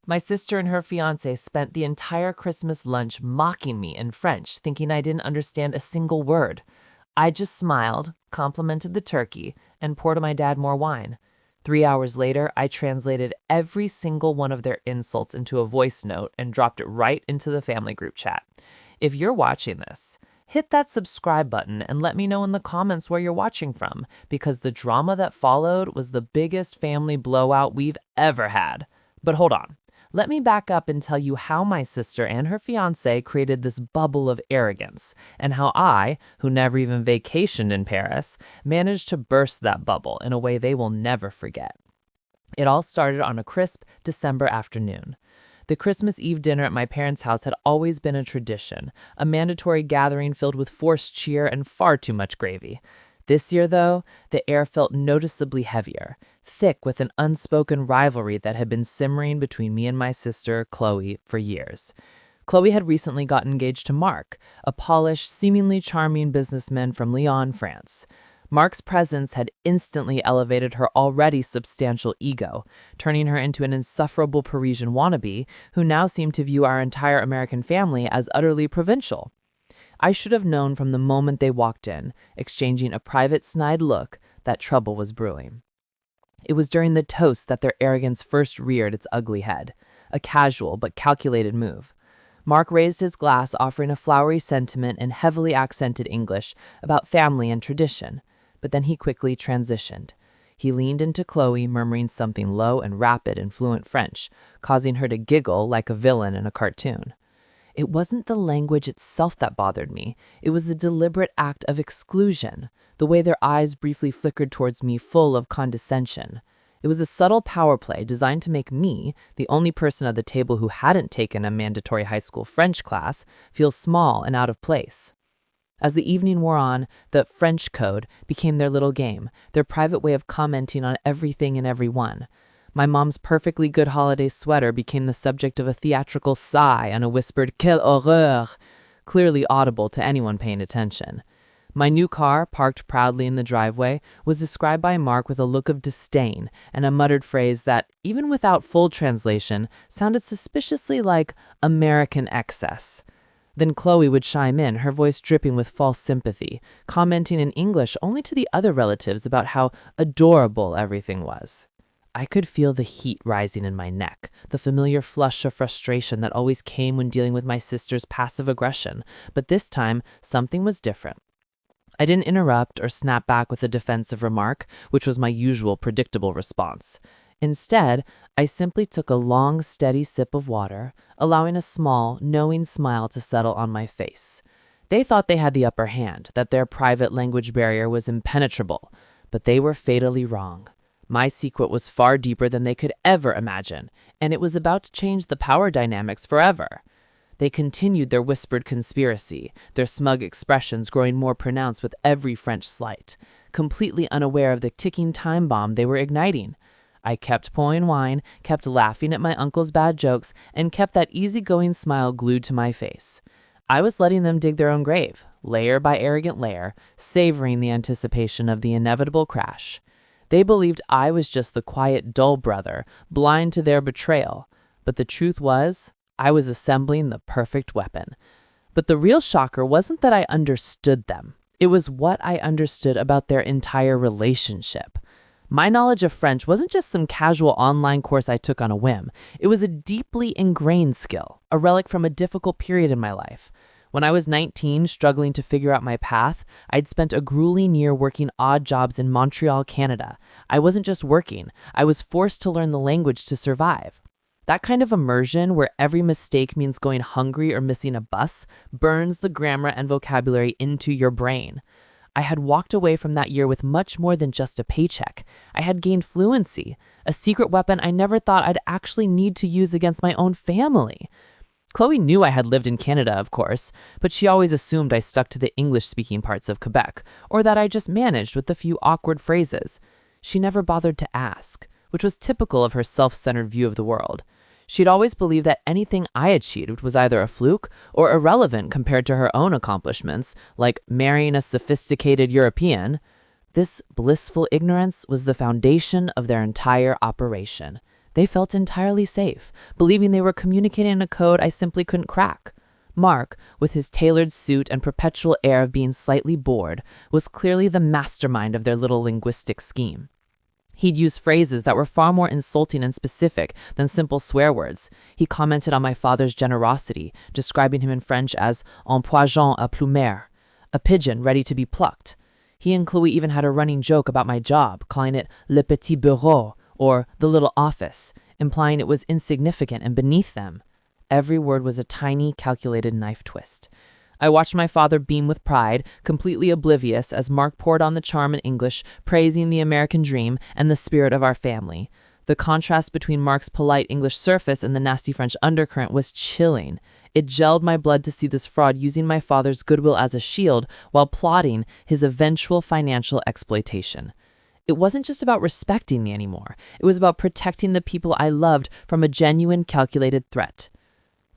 My sister and her fiance spent the entire Christmas lunch mocking me in French, thinking I didn't understand a single word. I just smiled, complimented the turkey, and poured my dad more wine. 3 hours later, I translated every single one of their insults into a voice note and dropped it right into the family group chat. If you're watching this, hit that subscribe button and let me know in the comments where you're watching from, because the drama that followed was the biggest family blowout we've ever had. But hold on. Let me back up and tell you how my sister and her fiancé created this bubble of arrogance, and how I, who never even vacationed in Paris, managed to burst that bubble in a way they will never forget. It all started on a crisp December afternoon. The Christmas Eve dinner at my parents' house had always been a tradition, a mandatory gathering filled with forced cheer and far too much gravy. This year, though, the air felt noticeably heavier, thick with an unspoken rivalry that had been simmering between me and my sister, Chloe, for years. Chloe had recently gotten engaged to Mark, a polished, seemingly charming businessman from Lyon, France. Mark's presence had instantly elevated her already substantial ego, turning her into an insufferable Parisian wannabe who now seemed to view our entire American family as utterly provincial. I should have known from the moment they walked in, exchanging a private snide look, that trouble was brewing. It was during the toast that their arrogance first reared its ugly head, a casual but calculated move. Mark raised his glass, offering a flowery sentiment in heavily accented English about family and tradition, but then he quickly transitioned. He leaned into Chloe, murmuring something low and rapid in fluent French, causing her to giggle like a villain in a cartoon. It wasn't the language itself that bothered me. It was the deliberate act of exclusion, the way their eyes briefly flickered towards me full of condescension. It was a subtle power play designed to make me, the only person at the table who hadn't taken a mandatory high school French class, feel small and out of place. As the evening wore on, the French code became their little game, their private way of commenting on everything and everyone. My mom's perfectly good holiday sweater became the subject of a theatrical sigh and a whispered "Quelle horreur!" clearly audible to anyone paying attention. My new car, parked proudly in the driveway, was described by Mark with a look of disdain and a muttered phrase that, even without full translation, sounded suspiciously like American excess. Then Chloe would chime in, her voice dripping with false sympathy, commenting in English only to the other relatives about how adorable everything was. I could feel the heat rising in my neck, the familiar flush of frustration that always came when dealing with my sister's passive aggression, but this time something was different. I didn't interrupt or snap back with a defensive remark, which was my usual predictable response. Instead, I simply took a long, steady sip of water, allowing a small, knowing smile to settle on my face. They thought they had the upper hand, that their private language barrier was impenetrable, but they were fatally wrong. My secret was far deeper than they could ever imagine, and it was about to change the power dynamics forever. They continued their whispered conspiracy, their smug expressions growing more pronounced with every French slight, completely unaware of the ticking time bomb they were igniting. I kept pouring wine, kept laughing at my uncle's bad jokes, and kept that easygoing smile glued to my face. I was letting them dig their own grave, layer by arrogant layer, savoring the anticipation of the inevitable crash. They believed I was just the quiet, dull brother, blind to their betrayal. But the truth was, I was assembling the perfect weapon. But the real shocker wasn't that I understood them. It was what I understood about their entire relationship. My knowledge of French wasn't just some casual online course I took on a whim. It was a deeply ingrained skill, a relic from a difficult period in my life. When I was 19, struggling to figure out my path, I'd spent a grueling year working odd jobs in Montreal, Canada. I wasn't just working, I was forced to learn the language to survive. That kind of immersion, where every mistake means going hungry or missing a bus, burns the grammar and vocabulary into your brain. I had walked away from that year with much more than just a paycheck. I had gained fluency, a secret weapon I never thought I'd actually need to use against my own family. Chloe knew I had lived in Canada, of course, but she always assumed I stuck to the English-speaking parts of Quebec, or that I just managed with a few awkward phrases. She never bothered to ask, which was typical of her self-centered view of the world. She'd always believed that anything I achieved was either a fluke or irrelevant compared to her own accomplishments, like marrying a sophisticated European. This blissful ignorance was the foundation of their entire operation. They felt entirely safe, believing they were communicating in a code I simply couldn't crack. Mark, with his tailored suit and perpetual air of being slightly bored, was clearly the mastermind of their little linguistic scheme. He'd use phrases that were far more insulting and specific than simple swear words. He commented on my father's generosity, describing him in French as un poisson à plumer, a pigeon ready to be plucked. He and Chloe even had a running joke about my job, calling it le petit bureau, or the little office, implying it was insignificant and beneath them. Every word was a tiny, calculated knife twist. I watched my father beam with pride, completely oblivious as Mark poured on the charm in English, praising the American dream and the spirit of our family. The contrast between Mark's polite English surface and the nasty French undercurrent was chilling. It gelled my blood to see this fraud using my father's goodwill as a shield while plotting his eventual financial exploitation. It wasn't just about respecting me anymore. It was about protecting the people I loved from a genuine, calculated threat.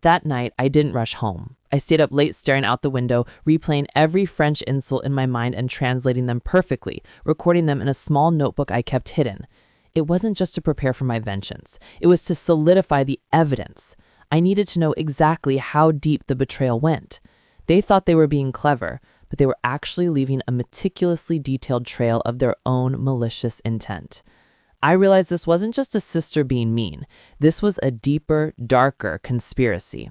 That night, I didn't rush home. I stayed up late staring out the window, replaying every French insult in my mind and translating them perfectly, recording them in a small notebook I kept hidden. It wasn't just to prepare for my vengeance. It was to solidify the evidence. I needed to know exactly how deep the betrayal went. They thought they were being clever, but they were actually leaving a meticulously detailed trail of their own malicious intent. I realized this wasn't just a sister being mean. This was a deeper, darker conspiracy.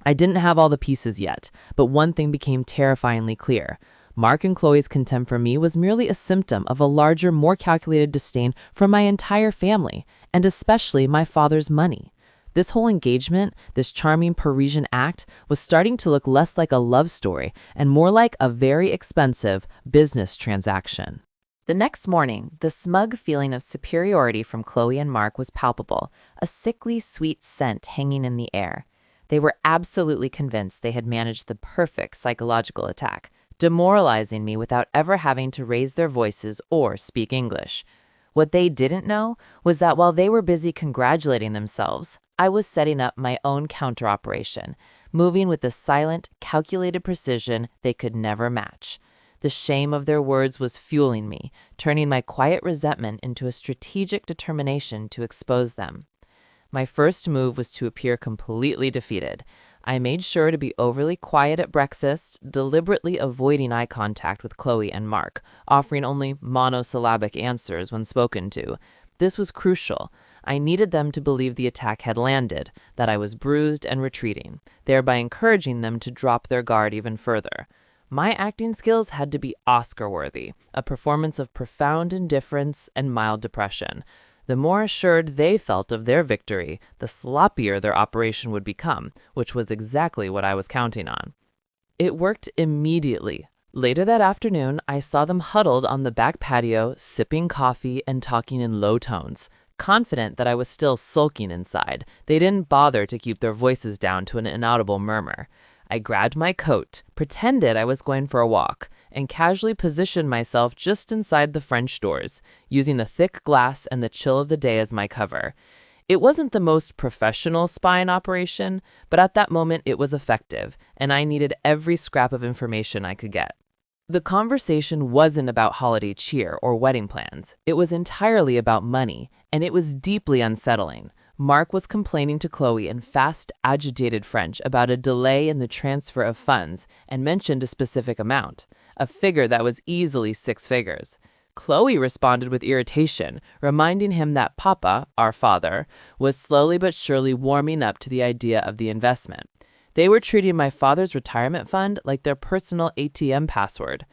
I didn't have all the pieces yet, but one thing became terrifyingly clear. Mark and Chloe's contempt for me was merely a symptom of a larger, more calculated disdain for my entire family, and especially my father's money. This whole engagement, this charming Parisian act, was starting to look less like a love story and more like a very expensive business transaction. The next morning, the smug feeling of superiority from Chloe and Mark was palpable, a sickly sweet scent hanging in the air. They were absolutely convinced they had managed the perfect psychological attack, demoralizing me without ever having to raise their voices or speak English. What they didn't know was that while they were busy congratulating themselves, I was setting up my own counter-operation, moving with the silent, calculated precision they could never match. The shame of their words was fueling me, turning my quiet resentment into a strategic determination to expose them. My first move was to appear completely defeated. I made sure to be overly quiet at breakfast, deliberately avoiding eye contact with Chloe and Mark, offering only monosyllabic answers when spoken to. This was crucial. I needed them to believe the attack had landed, that I was bruised and retreating, thereby encouraging them to drop their guard even further. My acting skills had to be Oscar-worthy, a performance of profound indifference and mild depression. The more assured they felt of their victory, the sloppier their operation would become, which was exactly what I was counting on. It worked immediately. Later that afternoon, I saw them huddled on the back patio, sipping coffee and talking in low tones. Confident that I was still sulking inside, they didn't bother to keep their voices down to an inaudible murmur. I grabbed my coat, pretended I was going for a walk, and casually positioned myself just inside the French doors, using the thick glass and the chill of the day as my cover. It wasn't the most professional spying operation, but at that moment it was effective, and I needed every scrap of information I could get. The conversation wasn't about holiday cheer or wedding plans. It was entirely about money, and it was deeply unsettling. Mark was complaining to Chloe in fast, agitated French about a delay in the transfer of funds and mentioned a specific amount, a figure that was easily 6 figures. Chloe responded with irritation, reminding him that Papa, our father, was slowly but surely warming up to the idea of the investment. They were treating my father's retirement fund like their personal ATM password.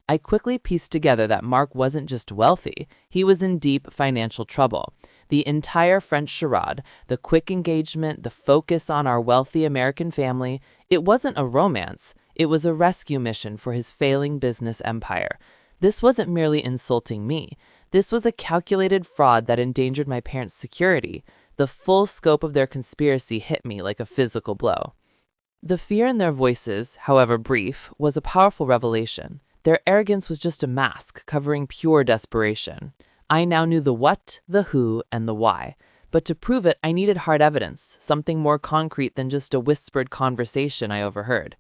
I quickly pieced together that Mark wasn't just wealthy, he was in deep financial trouble. The entire French charade, the quick engagement, the focus on our wealthy American family, it wasn't a romance. It was a rescue mission for his failing business empire. This wasn't merely insulting me. This was a calculated fraud that endangered my parents' security. The full scope of their conspiracy hit me like a physical blow. The fear in their voices, however brief, was a powerful revelation. Their arrogance was just a mask covering pure desperation. I now knew the what, the who, and the why. But to prove it, I needed hard evidence, something more concrete than just a whispered conversation I overheard.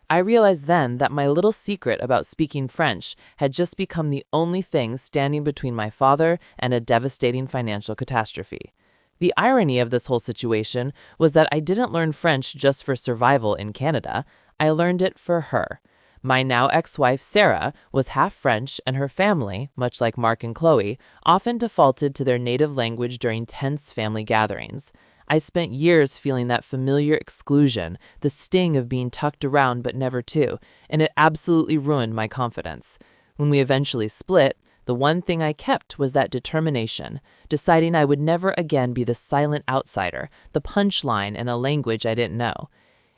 I realized then that my little secret about speaking French had just become the only thing standing between my father and a devastating financial catastrophe. The irony of this whole situation was that I didn't learn French just for survival in Canada. I learned it for her. My now ex-wife, Sarah, was half French, and her family, much like Mark and Chloe, often defaulted to their native language during tense family gatherings. I spent years feeling that familiar exclusion, the sting of being tucked around but never to, and it absolutely ruined my confidence. When we eventually split, the one thing I kept was that determination, deciding I would never again be the silent outsider, the punchline in a language I didn't know.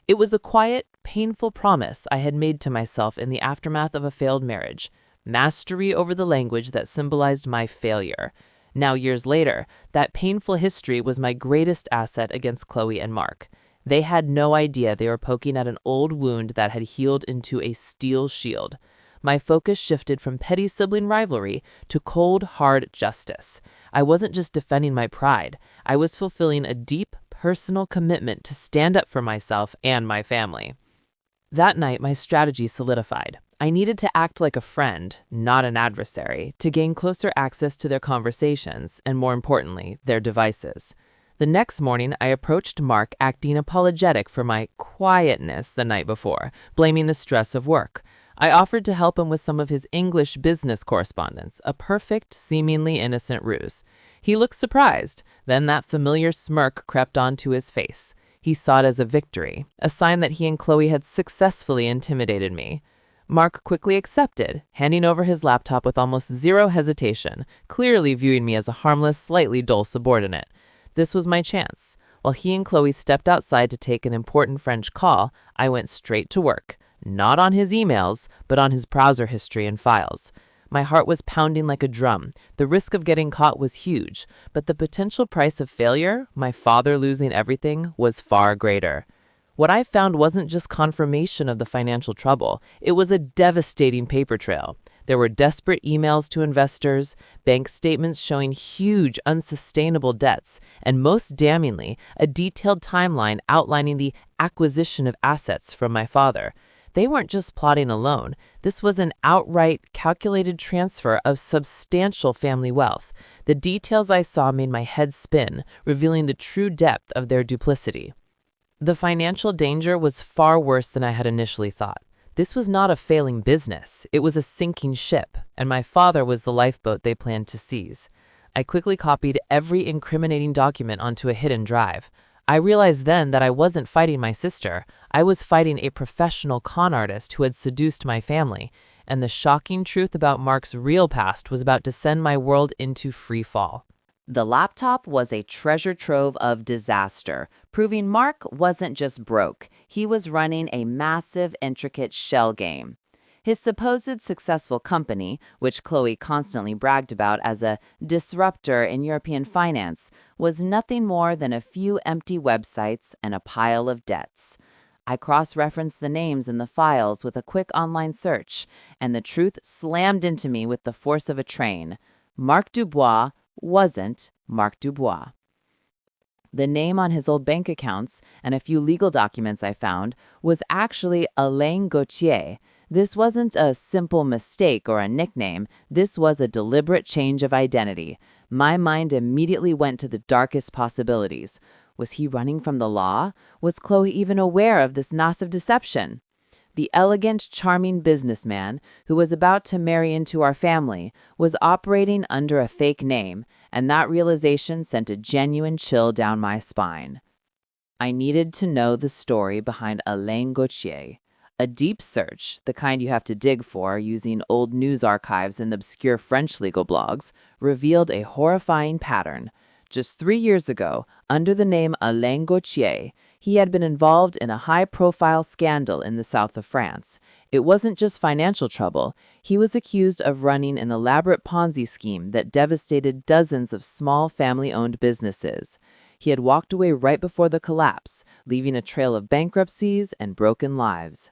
It was a quiet, painful promise I had made to myself in the aftermath of a failed marriage, mastery over the language that symbolized my failure. Now, years later, that painful history was my greatest asset against Chloe and Mark. They had no idea they were poking at an old wound that had healed into a steel shield. My focus shifted from petty sibling rivalry to cold, hard justice. I wasn't just defending my pride. I was fulfilling a deep, personal commitment to stand up for myself and my family. That night, my strategy solidified. I needed to act like a friend, not an adversary, to gain closer access to their conversations and, more importantly, their devices. The next morning, I approached Mark acting apologetic for my quietness the night before, blaming the stress of work. I offered to help him with some of his English business correspondence, a perfect, seemingly innocent ruse. He looked surprised. Then that familiar smirk crept onto his face. He saw it as a victory, a sign that he and Chloe had successfully intimidated me. Mark quickly accepted, handing over his laptop with almost zero hesitation, clearly viewing me as a harmless, slightly dull subordinate. This was my chance. While he and Chloe stepped outside to take an important French call, I went straight to work. Not on his emails, but on his browser history and files. My heart was pounding like a drum. The risk of getting caught was huge, but the potential price of failure, my father losing everything, was far greater. What I found wasn't just confirmation of the financial trouble. It was a devastating paper trail. There were desperate emails to investors, bank statements showing huge, unsustainable debts, and most damningly, a detailed timeline outlining the acquisition of assets from my father. They weren't just plotting alone. This was an outright, calculated transfer of substantial family wealth. The details I saw made my head spin, revealing the true depth of their duplicity. The financial danger was far worse than I had initially thought. This was not a failing business. It was a sinking ship, and my father was the lifeboat they planned to seize. I quickly copied every incriminating document onto a hidden drive. I realized then that I wasn't fighting my sister. I was fighting a professional con artist who had seduced my family, and the shocking truth about Mark's real past was about to send my world into free fall. The laptop was a treasure trove of disaster, proving Mark wasn't just broke. He was running a massive, intricate shell game. His supposed successful company, which Chloe constantly bragged about as a disruptor in European finance, was nothing more than a few empty websites and a pile of debts. I cross-referenced the names in the files with a quick online search, and the truth slammed into me with the force of a train. Marc Dubois wasn't Marc Dubois. The name on his old bank accounts and a few legal documents I found was actually Alain Gauthier. This wasn't a simple mistake or a nickname. This was a deliberate change of identity. My mind immediately went to the darkest possibilities. Was he running from the law? Was Chloe even aware of this massive deception? The elegant, charming businessman who was about to marry into our family was operating under a fake name, and that realization sent a genuine chill down my spine. I needed to know the story behind Alain Gauthier. A deep search, the kind you have to dig for using old news archives and obscure French legal blogs, revealed a horrifying pattern. Just 3 years ago, under the name Alain Gauthier, he had been involved in a high-profile scandal in the south of France. It wasn't just financial trouble. He was accused of running an elaborate Ponzi scheme that devastated dozens of small family-owned businesses. He had walked away right before the collapse, leaving a trail of bankruptcies and broken lives.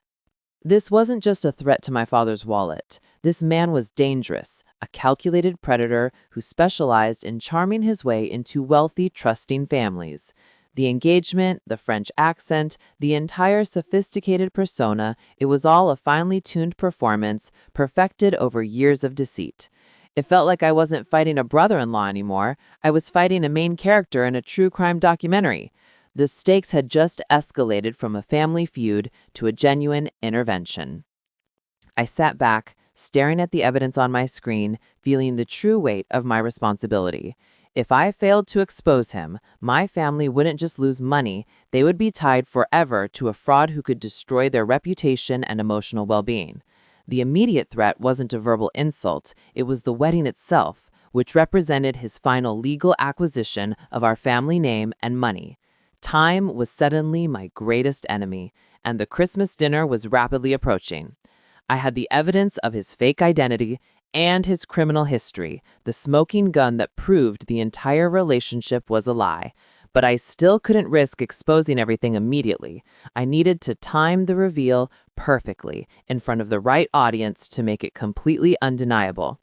This wasn't just a threat to my father's wallet. This man was dangerous, a calculated predator who specialized in charming his way into wealthy, trusting families. The engagement, the French accent, the entire sophisticated persona, it was all a finely tuned performance, perfected over years of deceit. It felt like I wasn't fighting a brother-in-law anymore. I was fighting a main character in a true crime documentary. The stakes had just escalated from a family feud to a genuine intervention. I sat back, staring at the evidence on my screen, feeling the true weight of my responsibility. If I failed to expose him, my family wouldn't just lose money, they would be tied forever to a fraud who could destroy their reputation and emotional well-being. The immediate threat wasn't a verbal insult, it was the wedding itself, which represented his final legal acquisition of our family name and money. Time was suddenly my greatest enemy, and the Christmas dinner was rapidly approaching. I had the evidence of his fake identity and his criminal history, the smoking gun that proved the entire relationship was a lie. But I still couldn't risk exposing everything immediately. I needed to time the reveal perfectly in front of the right audience to make it completely undeniable.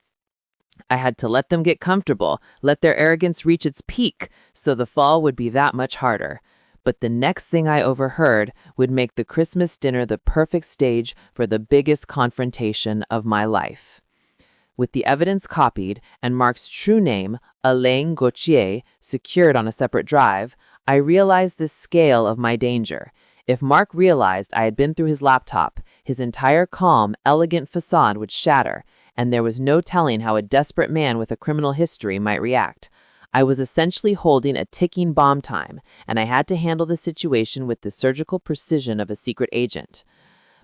I had to let them get comfortable, let their arrogance reach its peak, so the fall would be that much harder. But the next thing I overheard would make the Christmas dinner the perfect stage for the biggest confrontation of my life. With the evidence copied and Mark's true name, Alain Gauthier, secured on a separate drive, I realized the scale of my danger. If Mark realized I had been through his laptop, his entire calm, elegant facade would shatter, and there was no telling how a desperate man with a criminal history might react. I was essentially holding a ticking bomb time, and I had to handle the situation with the surgical precision of a secret agent.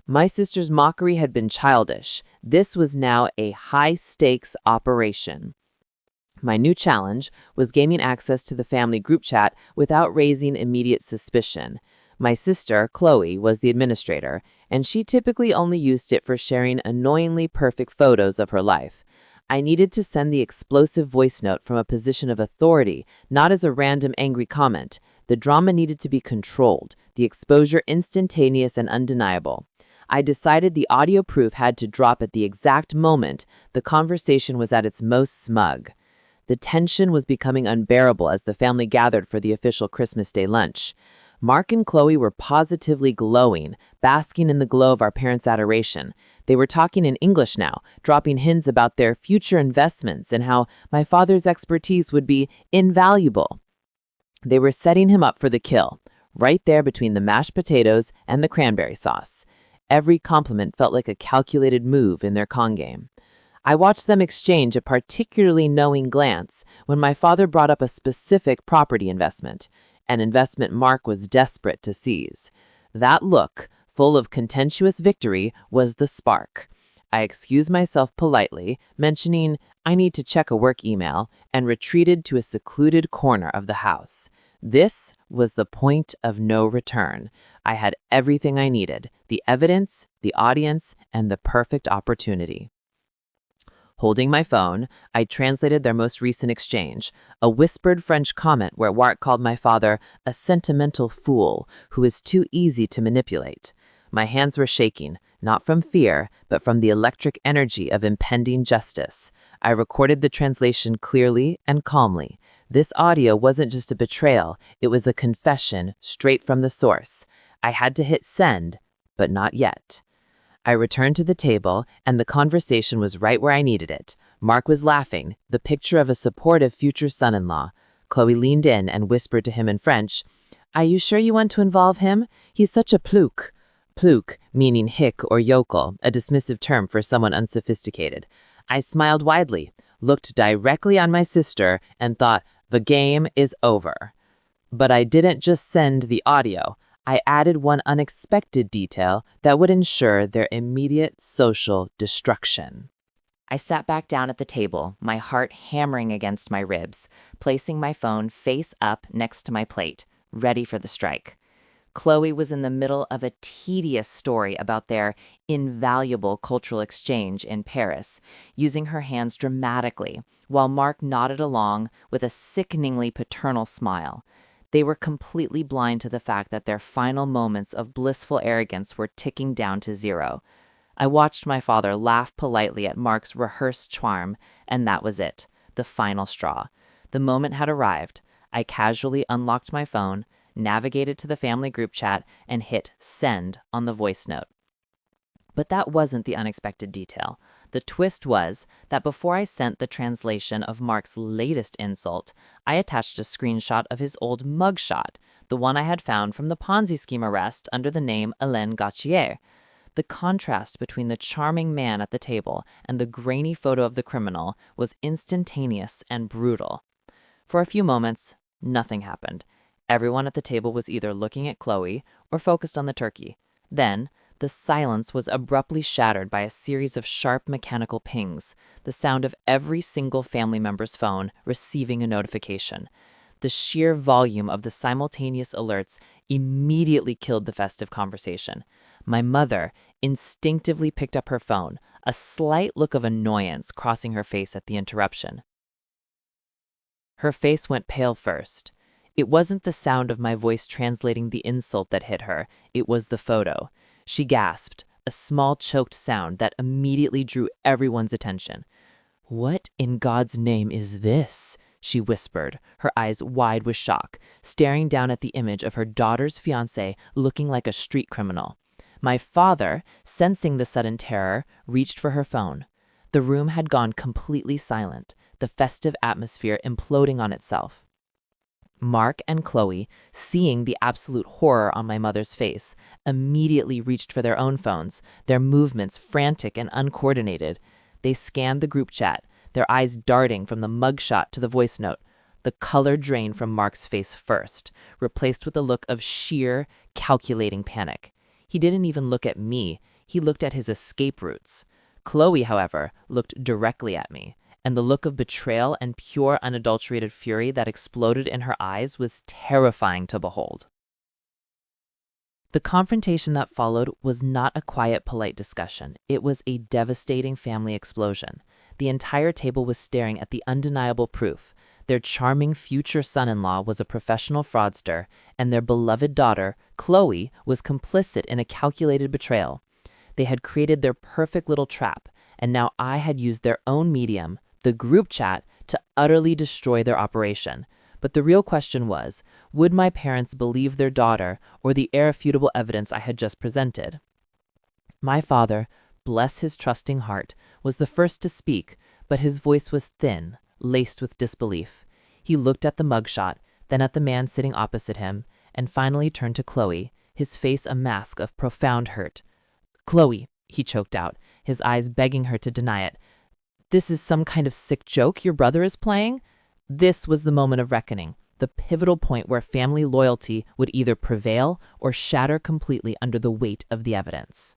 My sister's mockery had been childish. This was now a high-stakes operation. My new challenge was gaining access to the family group chat without raising immediate suspicion. My sister, Chloe, was the administrator, and she typically only used it for sharing annoyingly perfect photos of her life. I needed to send the explosive voice note from a position of authority, not as a random angry comment. The drama needed to be controlled, the exposure instantaneous and undeniable. I decided the audio proof had to drop at the exact moment the conversation was at its most smug. The tension was becoming unbearable as the family gathered for the official Christmas Day lunch. Mark and Chloe were positively glowing, basking in the glow of our parents' adoration. They were talking in English now, dropping hints about their future investments and how my father's expertise would be invaluable. They were setting him up for the kill, right there between the mashed potatoes and the cranberry sauce. Every compliment felt like a calculated move in their con game. I watched them exchange a particularly knowing glance when my father brought up a specific property investment, an investment Mark was desperate to seize. That look, full of contemptuous victory, was the spark. I excused myself politely, mentioning I need to check a work email, and retreated to a secluded corner of the house. This was the point of no return. I had everything I needed, the evidence, the audience, and the perfect opportunity. Holding my phone, I translated their most recent exchange, a whispered French comment where Wart called my father a sentimental fool who is too easy to manipulate. My hands were shaking, not from fear, but from the electric energy of impending justice. I recorded the translation clearly and calmly. This audio wasn't just a betrayal, it was a confession straight from the source. I had to hit send, but not yet. I returned to the table, and the conversation was right where I needed it. Mark was laughing, the picture of a supportive future son-in-law. Chloe leaned in and whispered to him in French, "Are you sure you want to involve him? He's such a plouc." Plouc, meaning hick or yokel, a dismissive term for someone unsophisticated. I smiled widely, looked directly on my sister, and thought, the game is over. But I didn't just send the audio. I added one unexpected detail that would ensure their immediate social destruction. I sat back down at the table, my heart hammering against my ribs, placing my phone face up next to my plate, ready for the strike. Chloe was in the middle of a tedious story about their invaluable cultural exchange in Paris, using her hands dramatically, while Mark nodded along with a sickeningly paternal smile. They were completely blind to the fact that their final moments of blissful arrogance were ticking down to zero. I watched my father laugh politely at Mark's rehearsed charm, and that was it, the final straw. The moment had arrived. I casually unlocked my phone, navigated to the family group chat, and hit send on the voice note. But that wasn't the unexpected detail. The twist was that before I sent the translation of Mark's latest insult, I attached a screenshot of his old mugshot, the one I had found from the Ponzi scheme arrest under the name Hélène Gauthier. The contrast between the charming man at the table and the grainy photo of the criminal was instantaneous and brutal. For a few moments, nothing happened. Everyone at the table was either looking at Chloe or focused on the turkey. Then, the silence was abruptly shattered by a series of sharp mechanical pings, the sound of every single family member's phone receiving a notification. The sheer volume of the simultaneous alerts immediately killed the festive conversation. My mother instinctively picked up her phone, a slight look of annoyance crossing her face at the interruption. Her face went pale first. It wasn't the sound of my voice translating the insult that hit her, it was the photo. She gasped, a small choked sound that immediately drew everyone's attention. "What in God's name is this?" she whispered, her eyes wide with shock, staring down at the image of her daughter's fiancé looking like a street criminal. My father, sensing the sudden terror, reached for her phone. The room had gone completely silent, the festive atmosphere imploding on itself. Mark and Chloe, seeing the absolute horror on my mother's face, immediately reached for their own phones, their movements frantic and uncoordinated. They scanned the group chat, their eyes darting from the mugshot to the voice note. The color drained from Mark's face first, replaced with a look of sheer, calculating panic. He didn't even look at me, he looked at his escape routes. Chloe, however, looked directly at me, and the look of betrayal and pure unadulterated fury that exploded in her eyes was terrifying to behold. The confrontation that followed was not a quiet, polite discussion. It was a devastating family explosion. The entire table was staring at the undeniable proof. Their charming future son-in-law was a professional fraudster, and their beloved daughter, Chloe, was complicit in a calculated betrayal. They had created their perfect little trap, and now I had used their own medium, the group chat, to utterly destroy their operation. But the real question was, would my parents believe their daughter or the irrefutable evidence I had just presented? My father, bless his trusting heart, was the first to speak, but his voice was thin, laced with disbelief. He looked at the mugshot, then at the man sitting opposite him, and finally turned to Chloe, his face a mask of profound hurt. "Chloe," he choked out, his eyes begging her to deny it. "This is some kind of sick joke your brother is playing?" This was the moment of reckoning, the pivotal point where family loyalty would either prevail or shatter completely under the weight of the evidence.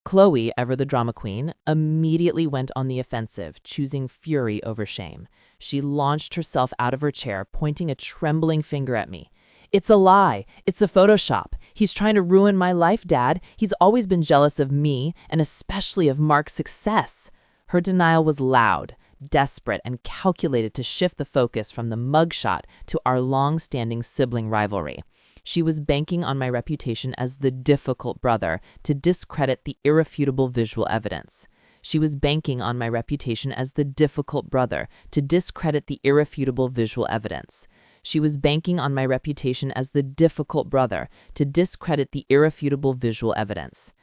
Chloe, ever the drama queen, immediately went on the offensive, choosing fury over shame. She launched herself out of her chair, pointing a trembling finger at me. "It's a lie. It's a Photoshop. He's trying to ruin my life, Dad. He's always been jealous of me, and especially of Mark's success." Her denial was loud, desperate, and calculated to shift the focus from the mugshot to our long-standing sibling rivalry. She was banking on my reputation as the difficult brother to discredit the irrefutable visual evidence. She was banking on my reputation as the difficult brother to discredit the irrefutable visual evidence. She was banking on my reputation as the difficult brother to discredit the irrefutable visual evidence.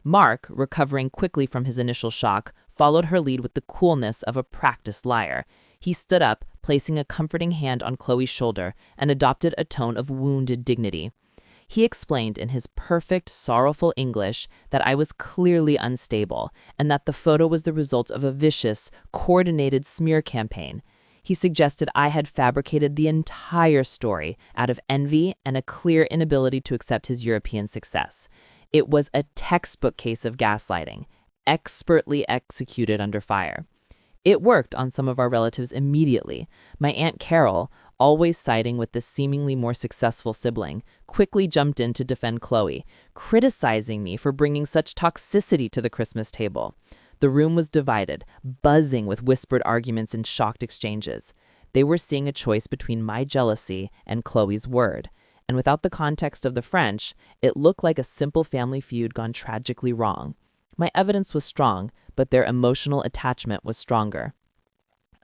Mark, recovering quickly from his initial shock, followed her lead with the coolness of a practiced liar. He stood up, placing a comforting hand on Chloe's shoulder, and adopted a tone of wounded dignity. He explained in his perfect, sorrowful English that I was clearly unstable, and that the photo was the result of a vicious, coordinated smear campaign. He suggested I had fabricated the entire story out of envy and a clear inability to accept his European success. It was a textbook case of gaslighting, expertly executed under fire. It worked on some of our relatives immediately. My Aunt Carol, always siding with the seemingly more successful sibling, quickly jumped in to defend Chloe, criticizing me for bringing such toxicity to the Christmas table. The room was divided, buzzing with whispered arguments and shocked exchanges. They were seeing a choice between my jealousy and Chloe's word. And without the context of the French, it looked like a simple family feud gone tragically wrong. My evidence was strong, but their emotional attachment was stronger.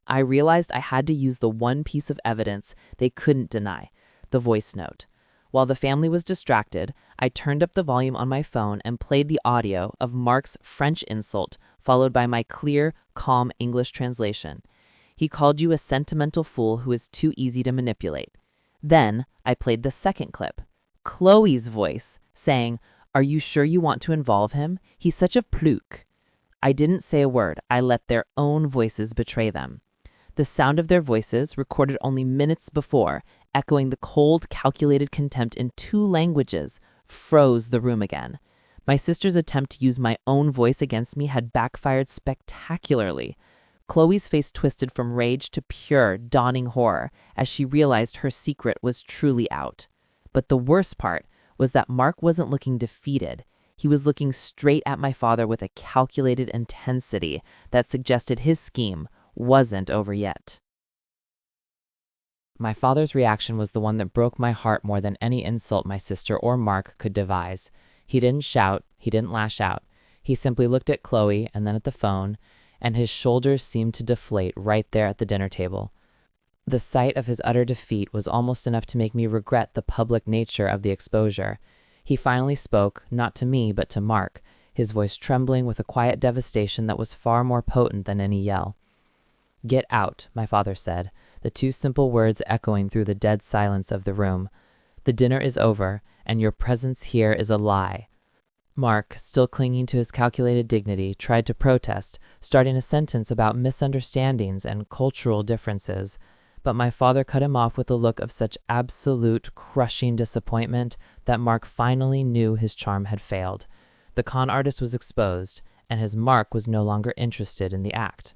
I realized I had to use the one piece of evidence they couldn't deny, the voice note. While the family was distracted, I turned up the volume on my phone and played the audio of Mark's French insult, followed by my clear, calm English translation. He called you a sentimental fool who is too easy to manipulate. Then I played the second clip, Chloe's voice, saying, "Are you sure you want to involve him? He's such a plouc." I didn't say a word. I let their own voices betray them. The sound of their voices, recorded only minutes before, echoing the cold, calculated contempt in 2 languages, froze the room again. My sister's attempt to use my own voice against me had backfired spectacularly. Chloe's face twisted from rage to pure, dawning horror as she realized her secret was truly out. But the worst part was that Mark wasn't looking defeated. He was looking straight at my father with a calculated intensity that suggested his scheme wasn't over yet. My father's reaction was the one that broke my heart more than any insult my sister or Mark could devise. He didn't shout, he didn't lash out. He simply looked at Chloe and then at the phone, and his shoulders seemed to deflate right there at the dinner table. The sight of his utter defeat was almost enough to make me regret the public nature of the exposure. He finally spoke, not to me, but to Mark, his voice trembling with a quiet devastation that was far more potent than any yell. "Get out," my father said, the 2 simple words echoing through the dead silence of the room. "The dinner is over, and your presence here is a lie." Mark, still clinging to his calculated dignity, tried to protest, starting a sentence about misunderstandings and cultural differences, but my father cut him off with a look of such absolute, crushing disappointment that Mark finally knew his charm had failed. The con artist was exposed, and his Mark was no longer interested in the act.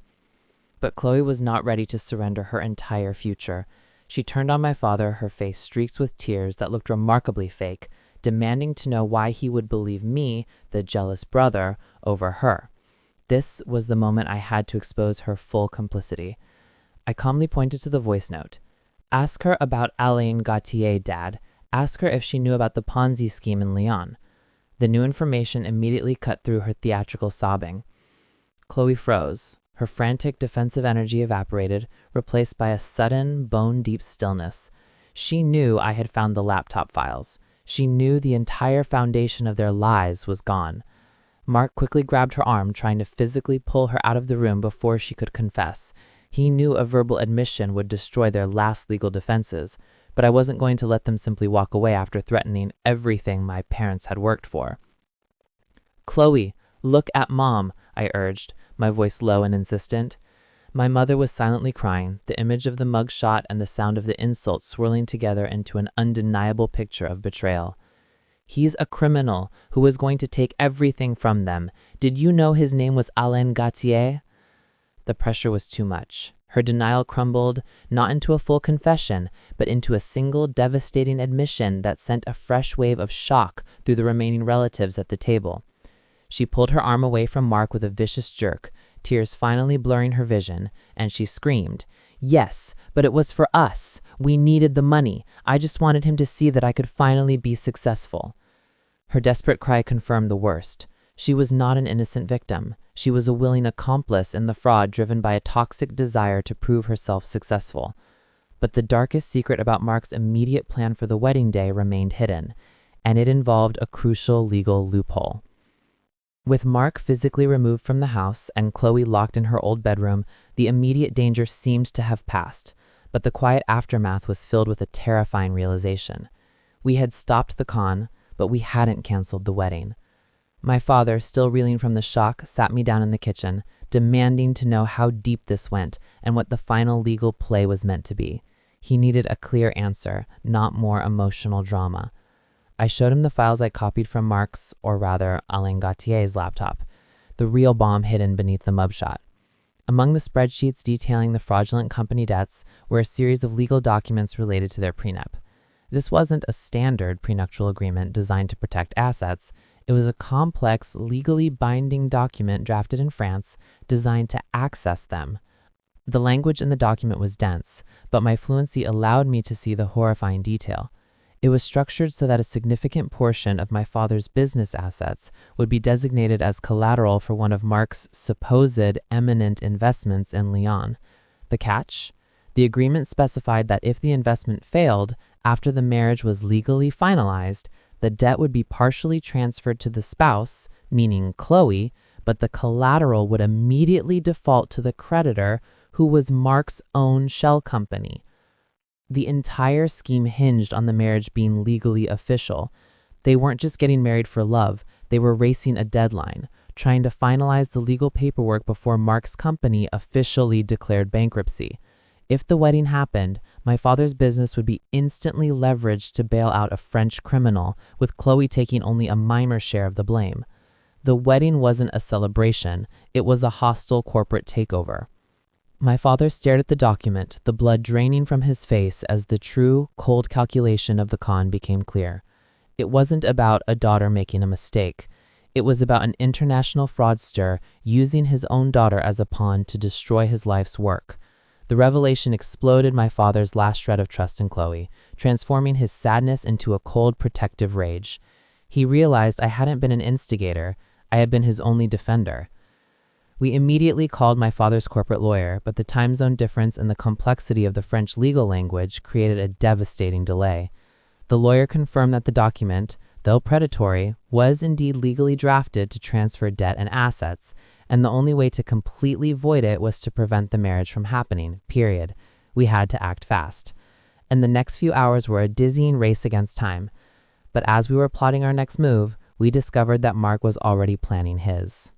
But Chloe was not ready to surrender her entire future. She turned on my father, her face streaked with tears that looked remarkably fake, demanding to know why he would believe me, the jealous brother, over her. This was the moment I had to expose her full complicity. I calmly pointed to the voice note. "Ask her about Alain Gautier, Dad. Ask her if she knew about the Ponzi scheme in Lyon." The new information immediately cut through her theatrical sobbing. Chloe froze. Her frantic defensive energy evaporated, replaced by a sudden, bone-deep stillness. She knew I had found the laptop files. She knew the entire foundation of their lies was gone. Mark quickly grabbed her arm, trying to physically pull her out of the room before she could confess. He knew a verbal admission would destroy their last legal defenses, but I wasn't going to let them simply walk away after threatening everything my parents had worked for. "Chloe, look at Mom," I urged, my voice low and insistent. My mother was silently crying, the image of the mug shot and the sound of the insult swirling together into an undeniable picture of betrayal. "He's a criminal who was going to take everything from them. Did you know his name was Alain Gautier?" The pressure was too much. Her denial crumbled, not into a full confession, but into a single devastating admission that sent a fresh wave of shock through the remaining relatives at the table. She pulled her arm away from Mark with a vicious jerk, tears finally blurring her vision, and she screamed, "Yes, but it was for us. We needed the money. I just wanted him to see that I could finally be successful." Her desperate cry confirmed the worst. She was not an innocent victim. She was a willing accomplice in the fraud driven by a toxic desire to prove herself successful. But the darkest secret about Mark's immediate plan for the wedding day remained hidden, and it involved a crucial legal loophole. With Mark physically removed from the house and Chloe locked in her old bedroom, the immediate danger seemed to have passed, but the quiet aftermath was filled with a terrifying realization. We had stopped the con, but we hadn't canceled the wedding. My father, still reeling from the shock, sat me down in the kitchen, demanding to know how deep this went and what the final legal play was meant to be. He needed a clear answer, not more emotional drama. I showed him the files I copied from Mark's, or rather, Alain Gautier's laptop, the real bomb hidden beneath the mugshot. Among the spreadsheets detailing the fraudulent company debts were a series of legal documents related to their prenup. This wasn't a standard prenuptial agreement designed to protect assets. It was a complex, legally binding document drafted in France designed to access them. The language in the document was dense, but my fluency allowed me to see the horrifying detail. It was structured so that a significant portion of my father's business assets would be designated as collateral for one of Mark's supposed eminent investments in Lyon. The catch? The agreement specified that if the investment failed, After the marriage was legally finalized, the debt would be partially transferred to the spouse, meaning Chloe, but the collateral would immediately default to the creditor, who was Mark's own shell company. The entire scheme hinged on the marriage being legally official. They weren't just getting married for love, they were racing a deadline, trying to finalize the legal paperwork before Mark's company officially declared bankruptcy. If the wedding happened, my father's business would be instantly leveraged to bail out a French criminal, with Chloe taking only a minor share of the blame. The wedding wasn't a celebration, it was a hostile corporate takeover. My father stared at the document, the blood draining from his face as the true, cold calculation of the con became clear. It wasn't about a daughter making a mistake. It was about an international fraudster using his own daughter as a pawn to destroy his life's work. The revelation exploded my father's last shred of trust in Chloe, transforming his sadness into a cold, protective rage. He realized I hadn't been an instigator, I had been his only defender. We immediately called my father's corporate lawyer, but the time zone difference and the complexity of the French legal language created a devastating delay. The lawyer confirmed that the document, though predatory, was indeed legally drafted to transfer debt and assets, and the only way to completely void it was to prevent the marriage from happening, period. We had to act fast. And the next few hours were a dizzying race against time. But as we were plotting our next move, we discovered that Mark was already planning his.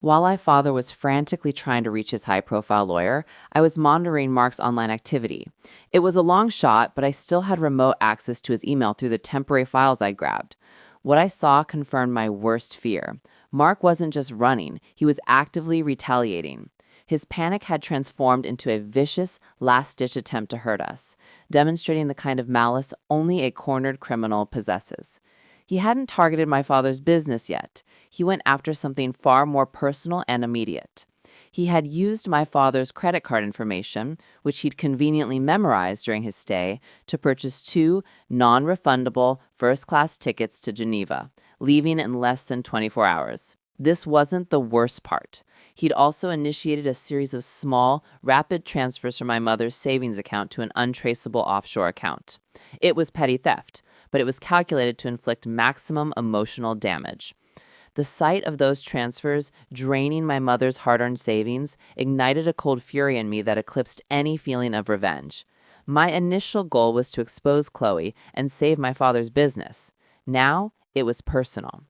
While my father was frantically trying to reach his high-profile lawyer, I was monitoring Mark's online activity. It was a long shot, but I still had remote access to his email through the temporary files I'd grabbed. What I saw confirmed my worst fear. Mark wasn't just running, he was actively retaliating. His panic had transformed into a vicious, last-ditch attempt to hurt us, demonstrating the kind of malice only a cornered criminal possesses. He hadn't targeted my father's business yet. He went after something far more personal and immediate. He had used my father's credit card information, which he'd conveniently memorized during his stay, to purchase 2 non-refundable first-class tickets to Geneva, leaving in less than 24 hours. This wasn't the worst part. He'd also initiated a series of small, rapid transfers from my mother's savings account to an untraceable offshore account. It was petty theft, but it was calculated to inflict maximum emotional damage. The sight of those transfers draining my mother's hard-earned savings ignited a cold fury in me that eclipsed any feeling of revenge. My initial goal was to expose Chloe and save my father's business. Now, it was personal.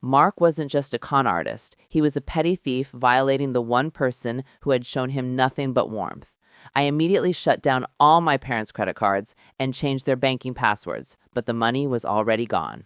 Mark wasn't just a con artist. He was a petty thief violating the one person who had shown him nothing but warmth. I immediately shut down all my parents' credit cards and changed their banking passwords, but the money was already gone.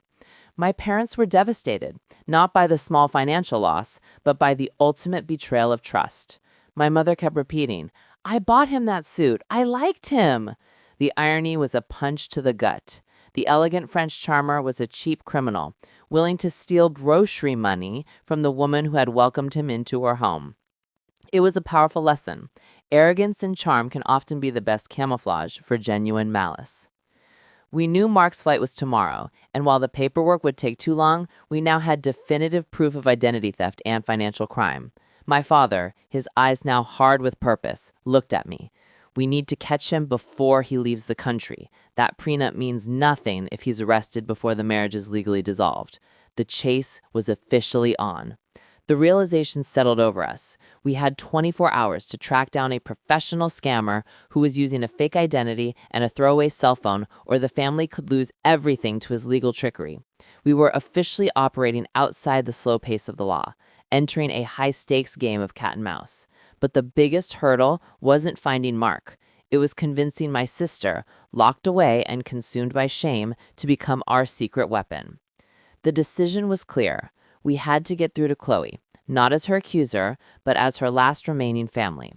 My parents were devastated, not by the small financial loss, but by the ultimate betrayal of trust. My mother kept repeating, "I bought him that suit. I liked him." The irony was a punch to the gut. The elegant French charmer was a cheap criminal, willing to steal grocery money from the woman who had welcomed him into her home. It was a powerful lesson. Arrogance and charm can often be the best camouflage for genuine malice. We knew Mark's flight was tomorrow, and while the paperwork would take too long, we now had definitive proof of identity theft and financial crime. My father, his eyes now hard with purpose, looked at me. "We need to catch him before he leaves the country. That prenup means nothing if he's arrested before the marriage is legally dissolved." The chase was officially on. The realization settled over us. We had 24 hours to track down a professional scammer who was using a fake identity and a throwaway cell phone, or the family could lose everything to his legal trickery. We were officially operating outside the slow pace of the law, entering a high-stakes game of cat and mouse. But the biggest hurdle wasn't finding Mark. It was convincing my sister, locked away and consumed by shame, to become our secret weapon. The decision was clear. We had to get through to Chloe, not as her accuser, but as her last remaining family.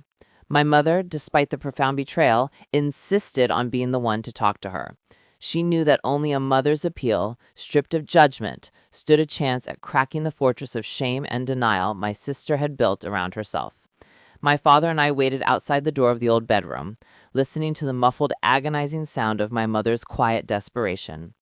My mother, despite the profound betrayal, insisted on being the one to talk to her. She knew that only a mother's appeal, stripped of judgment, stood a chance at cracking the fortress of shame and denial my sister had built around herself. My father and I waited outside the door of the old bedroom, listening to the muffled, agonizing sound of my mother's quiet desperation.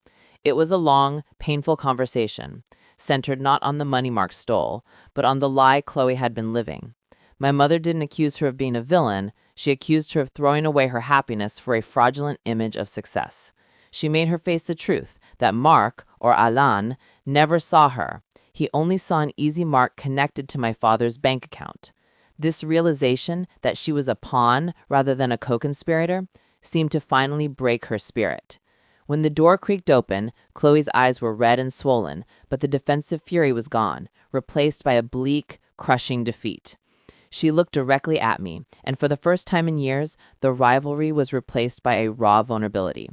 It was a long, painful conversation, centered not on the money Mark stole, but on the lie Chloe had been living. My mother didn't accuse her of being a villain, she accused her of throwing away her happiness for a fraudulent image of success. She made her face the truth that Mark, or Alan, never saw her. He only saw an easy mark connected to my father's bank account. This realization that she was a pawn rather than a co-conspirator seemed to finally break her spirit. When the door creaked open, Chloe's eyes were red and swollen, but the defensive fury was gone, replaced by a bleak, crushing defeat. She looked directly at me, and for the first time in years, the rivalry was replaced by a raw vulnerability.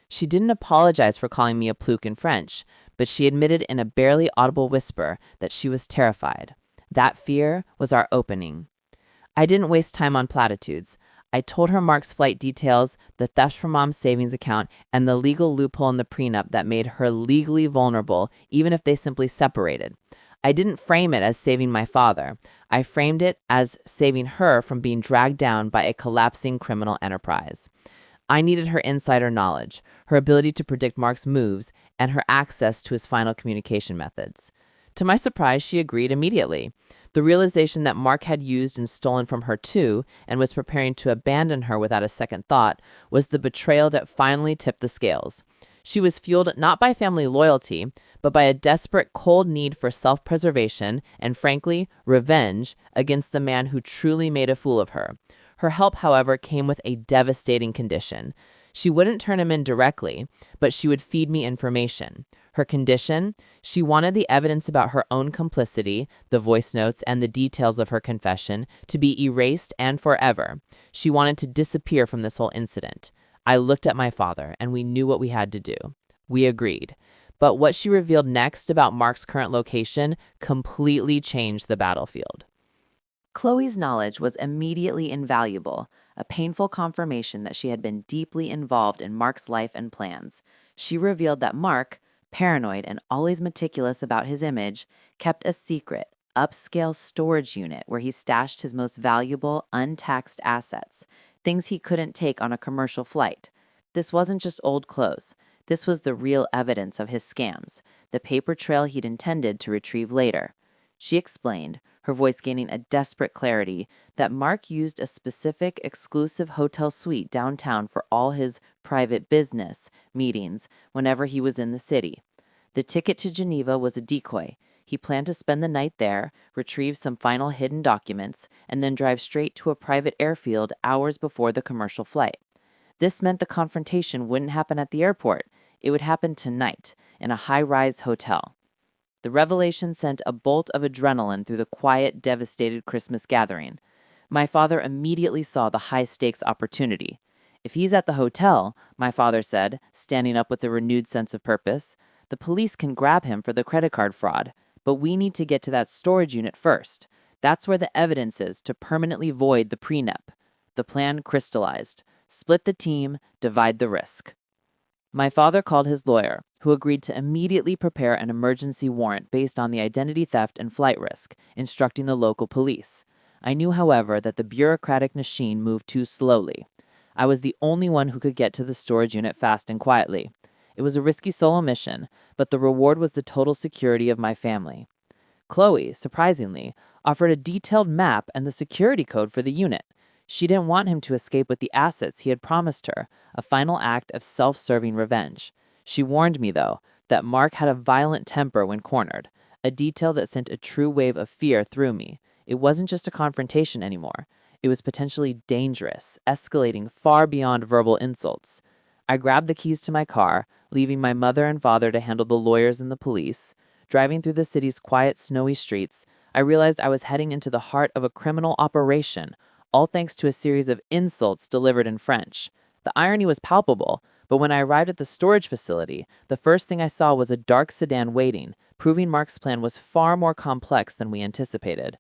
She didn't apologize for calling me a plouc in French, but she admitted in a barely audible whisper that she was terrified. That fear was our opening. I didn't waste time on platitudes. I told her Mark's flight details, the theft from Mom's savings account, and the legal loophole in the prenup that made her legally vulnerable, even if they simply separated. I didn't frame it as saving my father. I framed it as saving her from being dragged down by a collapsing criminal enterprise. I needed her insider knowledge, her ability to predict Mark's moves, and her access to his final communication methods. To my surprise, she agreed immediately. The realization that Mark had used and stolen from her too, and was preparing to abandon her without a second thought, was the betrayal that finally tipped the scales. She was fueled not by family loyalty, but by a desperate, cold need for self-preservation and, frankly, revenge against the man who truly made a fool of her. Her help, however, came with a devastating condition. She wouldn't turn him in directly, but she would feed me information. Her condition? She wanted the evidence about her own complicity, the voice notes, and the details of her confession to be erased and forever. She wanted to disappear from this whole incident. I looked at my father, and we knew what we had to do. We agreed. But what she revealed next about Mark's current location completely changed the battlefield. Chloe's knowledge was immediately invaluable, a painful confirmation that she had been deeply involved in Mark's life and plans. She revealed that Mark, paranoid and always meticulous about his image, kept a secret, upscale storage unit where he stashed his most valuable, untaxed assets, things he couldn't take on a commercial flight. This wasn't just old clothes. This was the real evidence of his scams, the paper trail he'd intended to retrieve later. She explained, her voice gaining a desperate clarity, that Mark used a specific exclusive hotel suite downtown for all his private business meetings whenever he was in the city. The ticket to Geneva was a decoy. He planned to spend the night there, retrieve some final hidden documents, and then drive straight to a private airfield hours before the commercial flight. This meant the confrontation wouldn't happen at the airport. It would happen tonight in a high-rise hotel. The revelation sent a bolt of adrenaline through the quiet, devastated Christmas gathering. My father immediately saw the high-stakes opportunity. If he's at the hotel, my father said, standing up with a renewed sense of purpose, the police can grab him for the credit card fraud, but we need to get to that storage unit first. That's where the evidence is to permanently void the prenup. The plan crystallized. Split the team, divide the risk. My father called his lawyer, who agreed to immediately prepare an emergency warrant based on the identity theft and flight risk, instructing the local police. I knew, however, that the bureaucratic machine moved too slowly. I was the only one who could get to the storage unit fast and quietly. It was a risky solo mission, but the reward was the total security of my family. Chloe, surprisingly, offered a detailed map and the security code for the unit. She didn't want him to escape with the assets he had promised her, a final act of self-serving revenge. She warned me, though, that Mark had a violent temper when cornered, a detail that sent a true wave of fear through me. It wasn't just a confrontation anymore. It was potentially dangerous, escalating far beyond verbal insults. I grabbed the keys to my car, leaving my mother and father to handle the lawyers and the police. Driving through the city's quiet, snowy streets, I realized I was heading into the heart of a criminal operation, all thanks to a series of insults delivered in French. The irony was palpable, but when I arrived at the storage facility, the first thing I saw was a dark sedan waiting, proving Mark's plan was far more complex than we anticipated.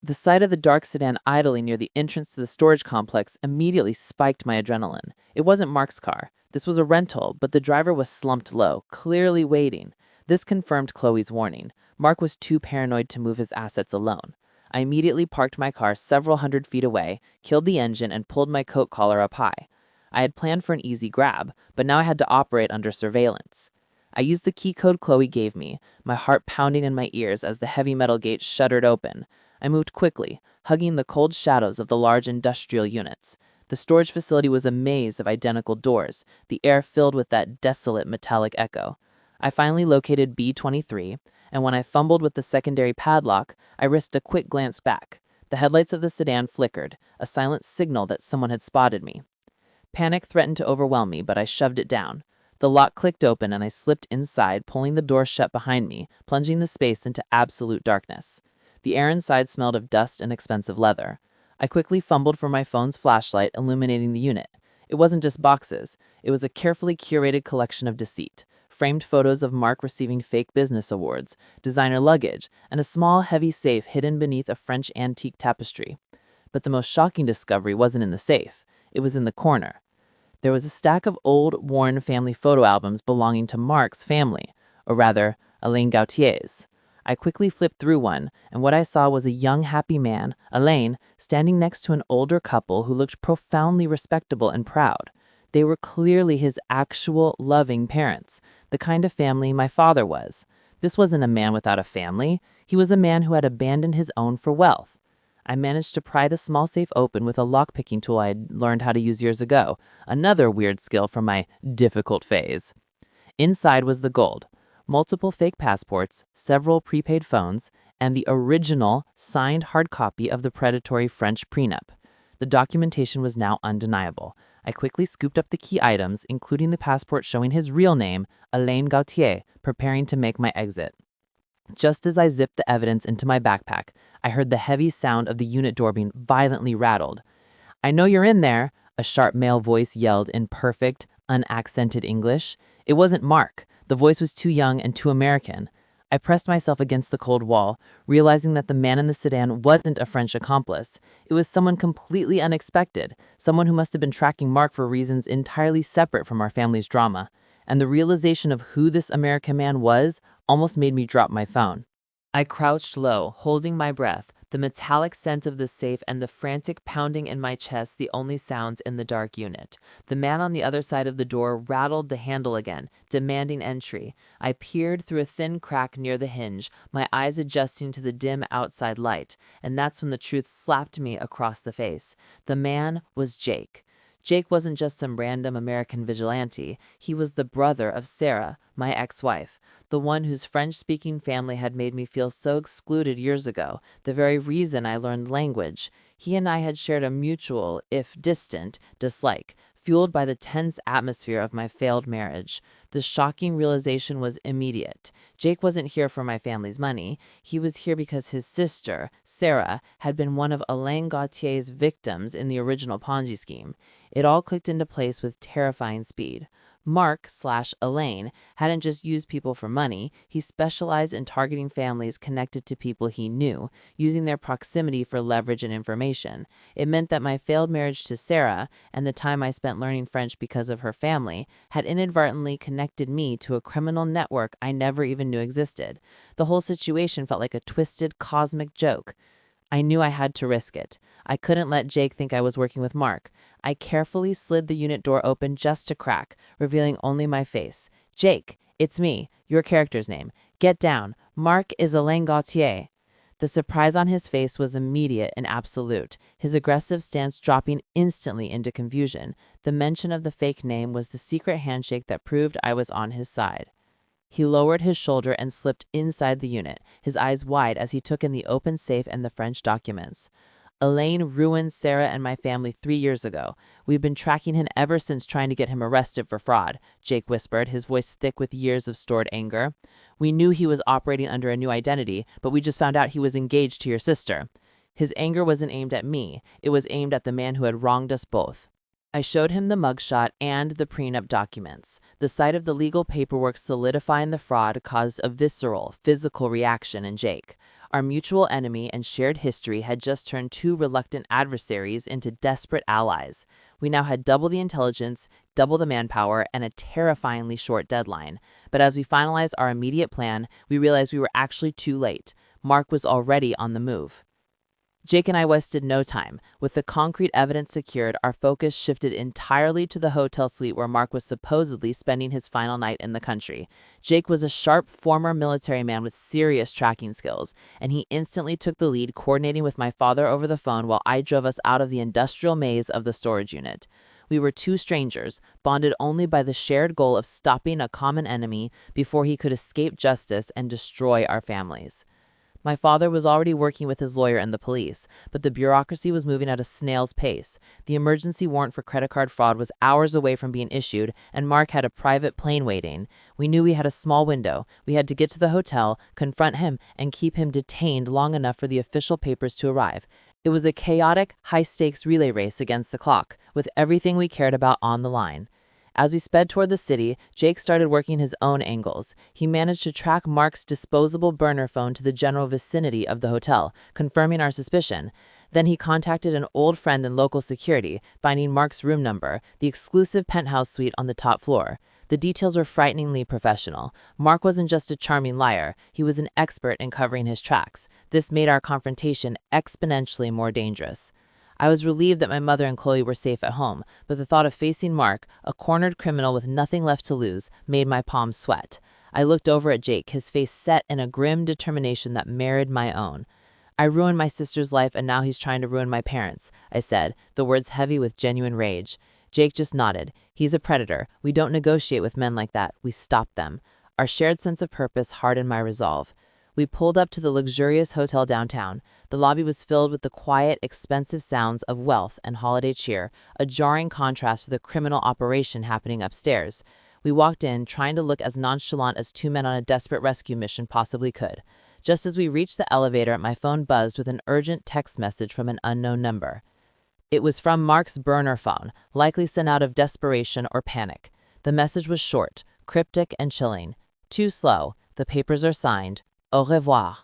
The sight of the dark sedan idling near the entrance to the storage complex immediately spiked my adrenaline. It wasn't Mark's car. This was a rental, but the driver was slumped low, clearly waiting. This confirmed Chloe's warning. Mark was too paranoid to move his assets alone. I immediately parked my car several hundred feet away, killed the engine, and pulled my coat collar up high. I had planned for an easy grab, but now I had to operate under surveillance. I used the key code Chloe gave me, my heart pounding in my ears as the heavy metal gate shuddered open. I moved quickly, hugging the cold shadows of the large industrial units. The storage facility was a maze of identical doors, the air filled with that desolate metallic echo. I finally located B23, and when I fumbled with the secondary padlock, I risked a quick glance back. The headlights of the sedan flickered, a silent signal that someone had spotted me. Panic threatened to overwhelm me, but I shoved it down. The lock clicked open and I slipped inside, pulling the door shut behind me, plunging the space into absolute darkness. The air inside smelled of dust and expensive leather. I quickly fumbled for my phone's flashlight, illuminating the unit. It wasn't just boxes. It was a carefully curated collection of deceit. Framed photos of Mark receiving fake business awards, designer luggage, and a small, heavy safe hidden beneath a French antique tapestry. But the most shocking discovery wasn't in the safe. It was in the corner. There was a stack of old, worn family photo albums belonging to Mark's family, or rather, Alain Gautier's. I quickly flipped through one, and what I saw was a young, happy man, Alain, standing next to an older couple who looked profoundly respectable and proud. They were clearly his actual, loving parents, the kind of family my father was. This wasn't a man without a family. He was a man who had abandoned his own for wealth. I managed to pry the small safe open with a lock-picking tool I had learned how to use years ago, another weird skill from my difficult phase. Inside was the gold, multiple fake passports, several prepaid phones, and the original, signed hard copy of the predatory French prenup. The documentation was now undeniable. I quickly scooped up the key items, including the passport showing his real name, Alain Gautier, preparing to make my exit. Just as I zipped the evidence into my backpack, I heard the heavy sound of the unit door being violently rattled. "I know you're in there," a sharp male voice yelled in perfect, unaccented English. It wasn't Mark. The voice was too young and too American. I pressed myself against the cold wall, realizing that the man in the sedan wasn't a French accomplice. It was someone completely unexpected, someone who must have been tracking Mark for reasons entirely separate from our family's drama. And the realization of who this American man was almost made me drop my phone. I crouched low, holding my breath, the metallic scent of the safe and the frantic pounding in my chest the only sounds in the dark unit. The man on the other side of the door rattled the handle again, demanding entry. I peered through a thin crack near the hinge, my eyes adjusting to the dim outside light, and that's when the truth slapped me across the face. The man was Jake. Jake wasn't just some random American vigilante. He was the brother of Sarah, my ex-wife, the one whose French-speaking family had made me feel so excluded years ago, the very reason I learned language. He and I had shared a mutual, if distant, dislike, fueled by the tense atmosphere of my failed marriage. The shocking realization was immediate. Jake wasn't here for my family's money. He was here because his sister, Sarah, had been one of Alain Gautier's victims in the original Ponzi scheme. It all clicked into place with terrifying speed. Mark/Alain hadn't just used people for money, he specialized in targeting families connected to people he knew, using their proximity for leverage and information. It meant that my failed marriage to Sarah, and the time I spent learning French because of her family, had inadvertently connected me to a criminal network I never even knew existed. The whole situation felt like a twisted, cosmic joke. I knew I had to risk it. I couldn't let Jake think I was working with Mark. I carefully slid the unit door open just a crack, revealing only my face. "Jake, it's me, your character's name. Get down. Mark is Alain Gautier." The surprise on his face was immediate and absolute, his aggressive stance dropping instantly into confusion. The mention of the fake name was the secret handshake that proved I was on his side. He lowered his shoulder and slipped inside the unit, his eyes wide as he took in the open safe and the French documents. "Alain ruined Sarah and my family 3 years ago. We've been tracking him ever since, trying to get him arrested for fraud," Jake whispered, his voice thick with years of stored anger. "We knew he was operating under a new identity, but we just found out he was engaged to your sister." His anger wasn't aimed at me. It was aimed at the man who had wronged us both. I showed him the mugshot and the prenup documents. The sight of the legal paperwork solidifying the fraud caused a visceral, physical reaction in Jake. Our mutual enemy and shared history had just turned two reluctant adversaries into desperate allies. We now had double the intelligence, double the manpower, and a terrifyingly short deadline. But as we finalized our immediate plan, we realized we were actually too late. Mark was already on the move. Jake and I wasted no time. With the concrete evidence secured, our focus shifted entirely to the hotel suite where Mark was supposedly spending his final night in the country. Jake was a sharp former military man with serious tracking skills, and he instantly took the lead, coordinating with my father over the phone while I drove us out of the industrial maze of the storage unit. We were two strangers, bonded only by the shared goal of stopping a common enemy before he could escape justice and destroy our families. My father was already working with his lawyer and the police, but the bureaucracy was moving at a snail's pace. The emergency warrant for credit card fraud was hours away from being issued, and Mark had a private plane waiting. We knew we had a small window. We had to get to the hotel, confront him, and keep him detained long enough for the official papers to arrive. It was a chaotic, high-stakes relay race against the clock, with everything we cared about on the line. As we sped toward the city, Jake started working his own angles. He managed to track Mark's disposable burner phone to the general vicinity of the hotel, confirming our suspicion. Then he contacted an old friend in local security, finding Mark's room number, the exclusive penthouse suite on the top floor. The details were frighteningly professional. Mark wasn't just a charming liar, he was an expert in covering his tracks. This made our confrontation exponentially more dangerous. I was relieved that my mother and Chloe were safe at home, but the thought of facing Mark, a cornered criminal with nothing left to lose, made my palms sweat. I looked over at Jake, his face set in a grim determination that mirrored my own. "I ruined my sister's life, and now he's trying to ruin my parents," I said, the words heavy with genuine rage. Jake just nodded. "He's a predator. We don't negotiate with men like that. We stop them." Our shared sense of purpose hardened my resolve. We pulled up to the luxurious hotel downtown. The lobby was filled with the quiet, expensive sounds of wealth and holiday cheer, a jarring contrast to the criminal operation happening upstairs. We walked in, trying to look as nonchalant as two men on a desperate rescue mission possibly could. Just as we reached the elevator, my phone buzzed with an urgent text message from an unknown number. It was from Mark's burner phone, likely sent out of desperation or panic. The message was short, cryptic, and chilling. "Too slow. The papers are signed. Au revoir."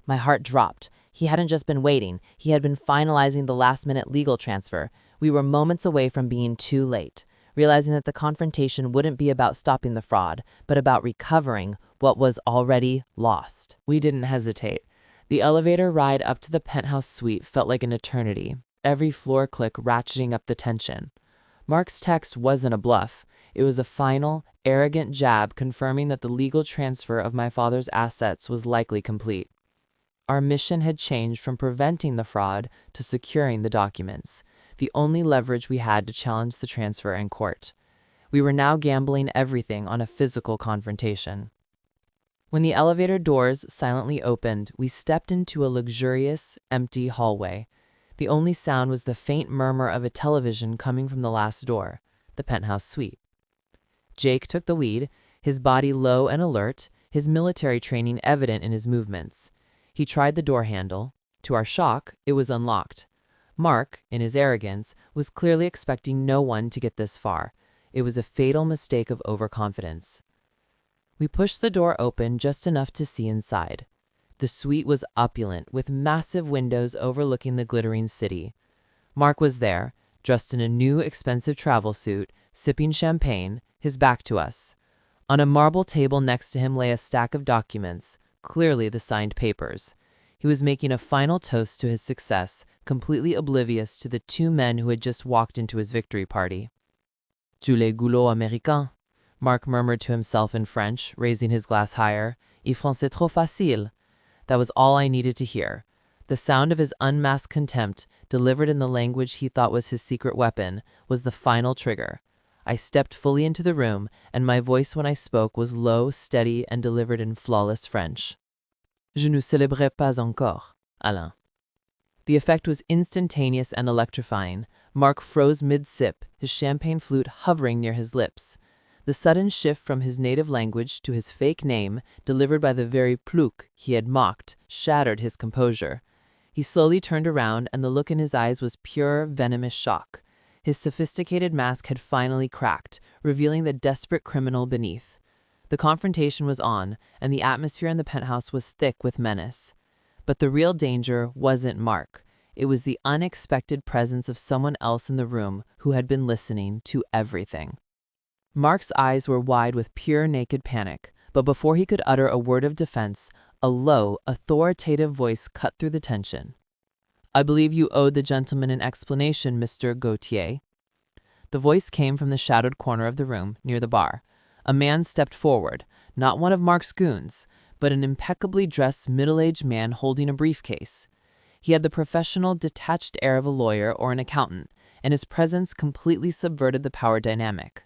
My heart dropped. He hadn't just been waiting. He had been finalizing the last-minute legal transfer. We were moments away from being too late, realizing that the confrontation wouldn't be about stopping the fraud, but about recovering what was already lost. We didn't hesitate. The elevator ride up to the penthouse suite felt like an eternity, every floor click ratcheting up the tension. Mark's text wasn't a bluff. It was a final, arrogant jab confirming that the legal transfer of my father's assets was likely complete. Our mission had changed from preventing the fraud to securing the documents, the only leverage we had to challenge the transfer in court. We were now gambling everything on a physical confrontation. When the elevator doors silently opened, we stepped into a luxurious, empty hallway. The only sound was the faint murmur of a television coming from the last door, the penthouse suite. Jake took the lead, his body low and alert, his military training evident in his movements. He tried the door handle. To our shock, it was unlocked. Mark, in his arrogance, was clearly expecting no one to get this far. It was a fatal mistake of overconfidence. We pushed the door open just enough to see inside. The suite was opulent, with massive windows overlooking the glittering city. Mark was there, dressed in a new expensive travel suit, sipping champagne, his back to us. On a marble table next to him lay a stack of documents, clearly the signed papers. He was making a final toast to his success, completely oblivious to the two men who had just walked into his victory party. "Tu les goulots américains," Mark murmured to himself in French, raising his glass higher. "Et français trop facile." That was all I needed to hear. The sound of his unmasked contempt, delivered in the language he thought was his secret weapon, was the final trigger. I stepped fully into the room, and my voice when I spoke was low, steady, and delivered in flawless French. "Je ne célébrais pas encore, Alain." The effect was instantaneous and electrifying. Mark froze mid-sip, his champagne flute hovering near his lips. The sudden shift from his native language to his fake name, delivered by the very pluk he had mocked, shattered his composure. He slowly turned around, and the look in his eyes was pure, venomous shock. His sophisticated mask had finally cracked, revealing the desperate criminal beneath. The confrontation was on, and the atmosphere in the penthouse was thick with menace. But the real danger wasn't Mark. It was the unexpected presence of someone else in the room who had been listening to everything. Mark's eyes were wide with pure naked panic, but before he could utter a word of defense, a low, authoritative voice cut through the tension. I believe you owed the gentleman an explanation, Mr. Gautier. The voice came from the shadowed corner of the room near the bar. A man stepped forward, not one of Mark's goons, but an impeccably dressed middle-aged man holding a briefcase. He had the professional, detached air of a lawyer or an accountant, and his presence completely subverted the power dynamic.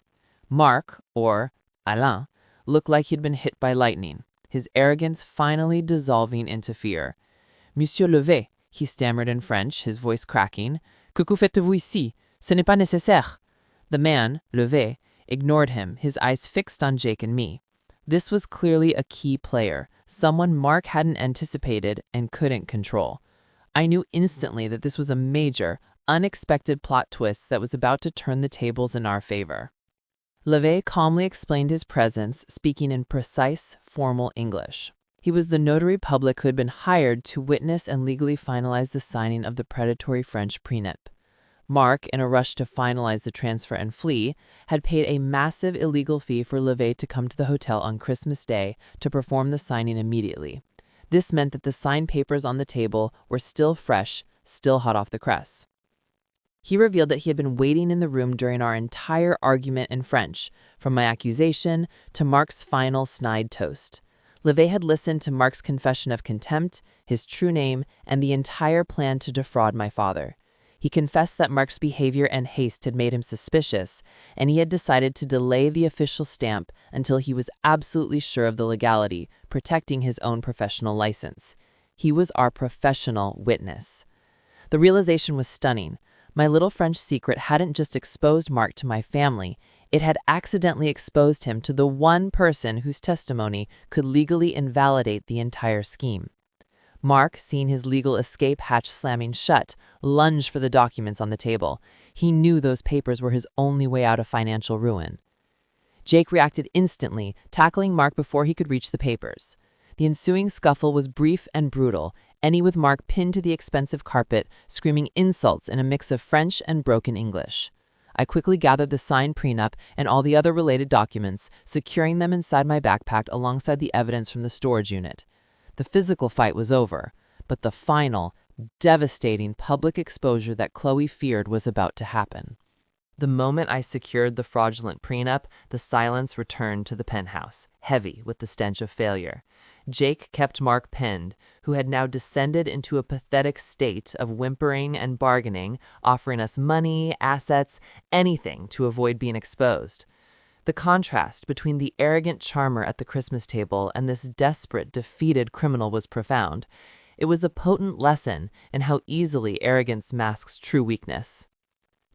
Mark, or Alain, looked like he'd been hit by lightning, his arrogance finally dissolving into fear. Monsieur Levé, he stammered in French, his voice cracking. Que faites-vous ici? Ce n'est pas nécessaire. The man, Levé, ignored him, his eyes fixed on Jake and me. This was clearly a key player, someone Mark hadn't anticipated and couldn't control. I knew instantly that this was a major, unexpected plot twist that was about to turn the tables in our favor. Levé calmly explained his presence, speaking in precise, formal English. He was the notary public who had been hired to witness and legally finalize the signing of the predatory French prenup. Mark, in a rush to finalize the transfer and flee, had paid a massive illegal fee for Levé to come to the hotel on Christmas Day to perform the signing immediately. This meant that the signed papers on the table were still fresh, still hot off the press. He revealed that he had been waiting in the room during our entire argument in French, from my accusation to Mark's final snide toast. Levé had listened to Mark's confession of contempt, his true name, and the entire plan to defraud my father. He confessed that Mark's behavior and haste had made him suspicious, and he had decided to delay the official stamp until he was absolutely sure of the legality, protecting his own professional license. He was our professional witness. The realization was stunning. My little French secret hadn't just exposed Mark to my family, it had accidentally exposed him to the one person whose testimony could legally invalidate the entire scheme. Mark, seeing his legal escape hatch slamming shut, lunged for the documents on the table. He knew those papers were his only way out of financial ruin. Jake reacted instantly, tackling Mark before he could reach the papers. The ensuing scuffle was brief and brutal, ending with Mark pinned to the expensive carpet, screaming insults in a mix of French and broken English. I quickly gathered the signed prenup and all the other related documents, securing them inside my backpack alongside the evidence from the storage unit. The physical fight was over, but the final, devastating public exposure that Chloe feared was about to happen. The moment I secured the fraudulent prenup, the silence returned to the penthouse, heavy with the stench of failure. Jake kept Mark pinned, who had now descended into a pathetic state of whimpering and bargaining, offering us money, assets, anything to avoid being exposed. The contrast between the arrogant charmer at the Christmas table and this desperate, defeated criminal was profound. It was a potent lesson in how easily arrogance masks true weakness.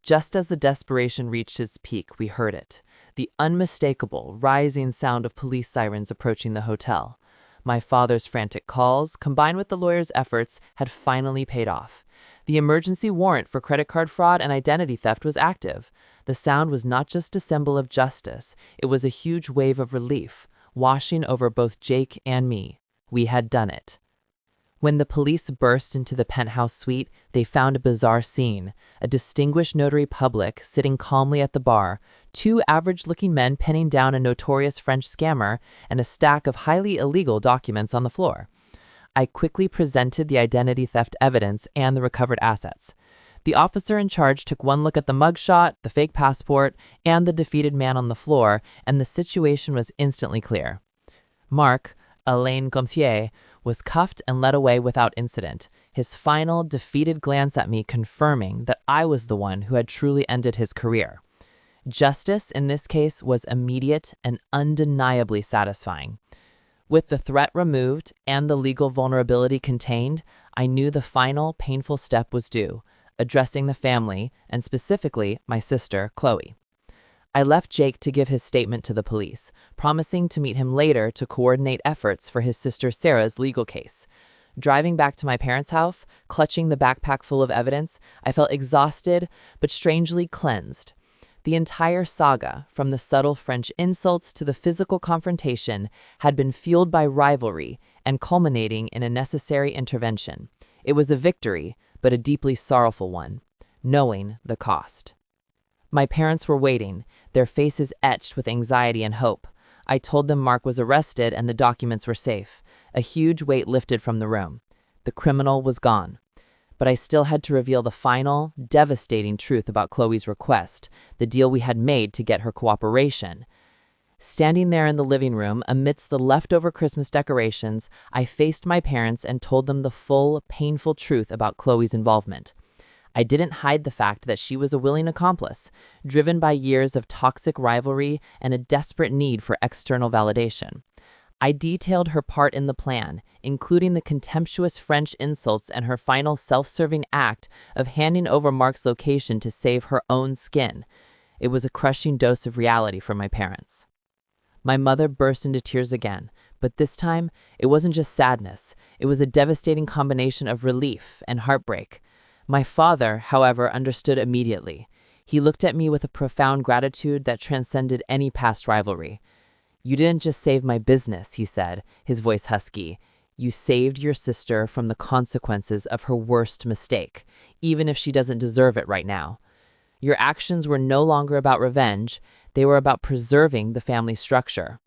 Just as the desperation reached its peak, we heard it, the unmistakable, rising sound of police sirens approaching the hotel. My father's frantic calls, combined with the lawyer's efforts, had finally paid off. The emergency warrant for credit card fraud and identity theft was active. The sound was not just a symbol of justice, it was a huge wave of relief, washing over both Jake and me. We had done it. When the police burst into the penthouse suite, they found a bizarre scene. A distinguished notary public sitting calmly at the bar, two average-looking men penning down a notorious French scammer, and a stack of highly illegal documents on the floor. I quickly presented the identity theft evidence and the recovered assets. The officer in charge took one look at the mugshot, the fake passport, and the defeated man on the floor, and the situation was instantly clear. Mark, Alain Gautier, was cuffed and led away without incident, his final, defeated glance at me confirming that I was the one who had truly ended his career. Justice, in this case, was immediate and undeniably satisfying. With the threat removed and the legal vulnerability contained, I knew the final, painful step was due, addressing the family, and specifically my sister, Chloe. I left Jake to give his statement to the police, promising to meet him later to coordinate efforts for his sister Sarah's legal case. Driving back to my parents' house, clutching the backpack full of evidence, I felt exhausted but strangely cleansed. The entire saga, from the subtle French insults to the physical confrontation, had been fueled by rivalry and culminating in a necessary intervention. It was a victory, but a deeply sorrowful one, knowing the cost. My parents were waiting, their faces etched with anxiety and hope. I told them Mark was arrested and the documents were safe. A huge weight lifted from the room. The criminal was gone. But I still had to reveal the final, devastating truth about Chloe's request, the deal we had made to get her cooperation. Standing there in the living room, amidst the leftover Christmas decorations, I faced my parents and told them the full, painful truth about Chloe's involvement. I didn't hide the fact that she was a willing accomplice, driven by years of toxic rivalry and a desperate need for external validation. I detailed her part in the plan, including the contemptuous French insults and her final self-serving act of handing over Mark's location to save her own skin. It was a crushing dose of reality for my parents. My mother burst into tears again, but this time, it wasn't just sadness. It was a devastating combination of relief and heartbreak. My father, however, understood immediately. He looked at me with a profound gratitude that transcended any past rivalry. "You didn't just save my business," he said, his voice husky. "You saved your sister from the consequences of her worst mistake, even if she doesn't deserve it right now. Your actions were no longer about revenge, they were about preserving the family structure."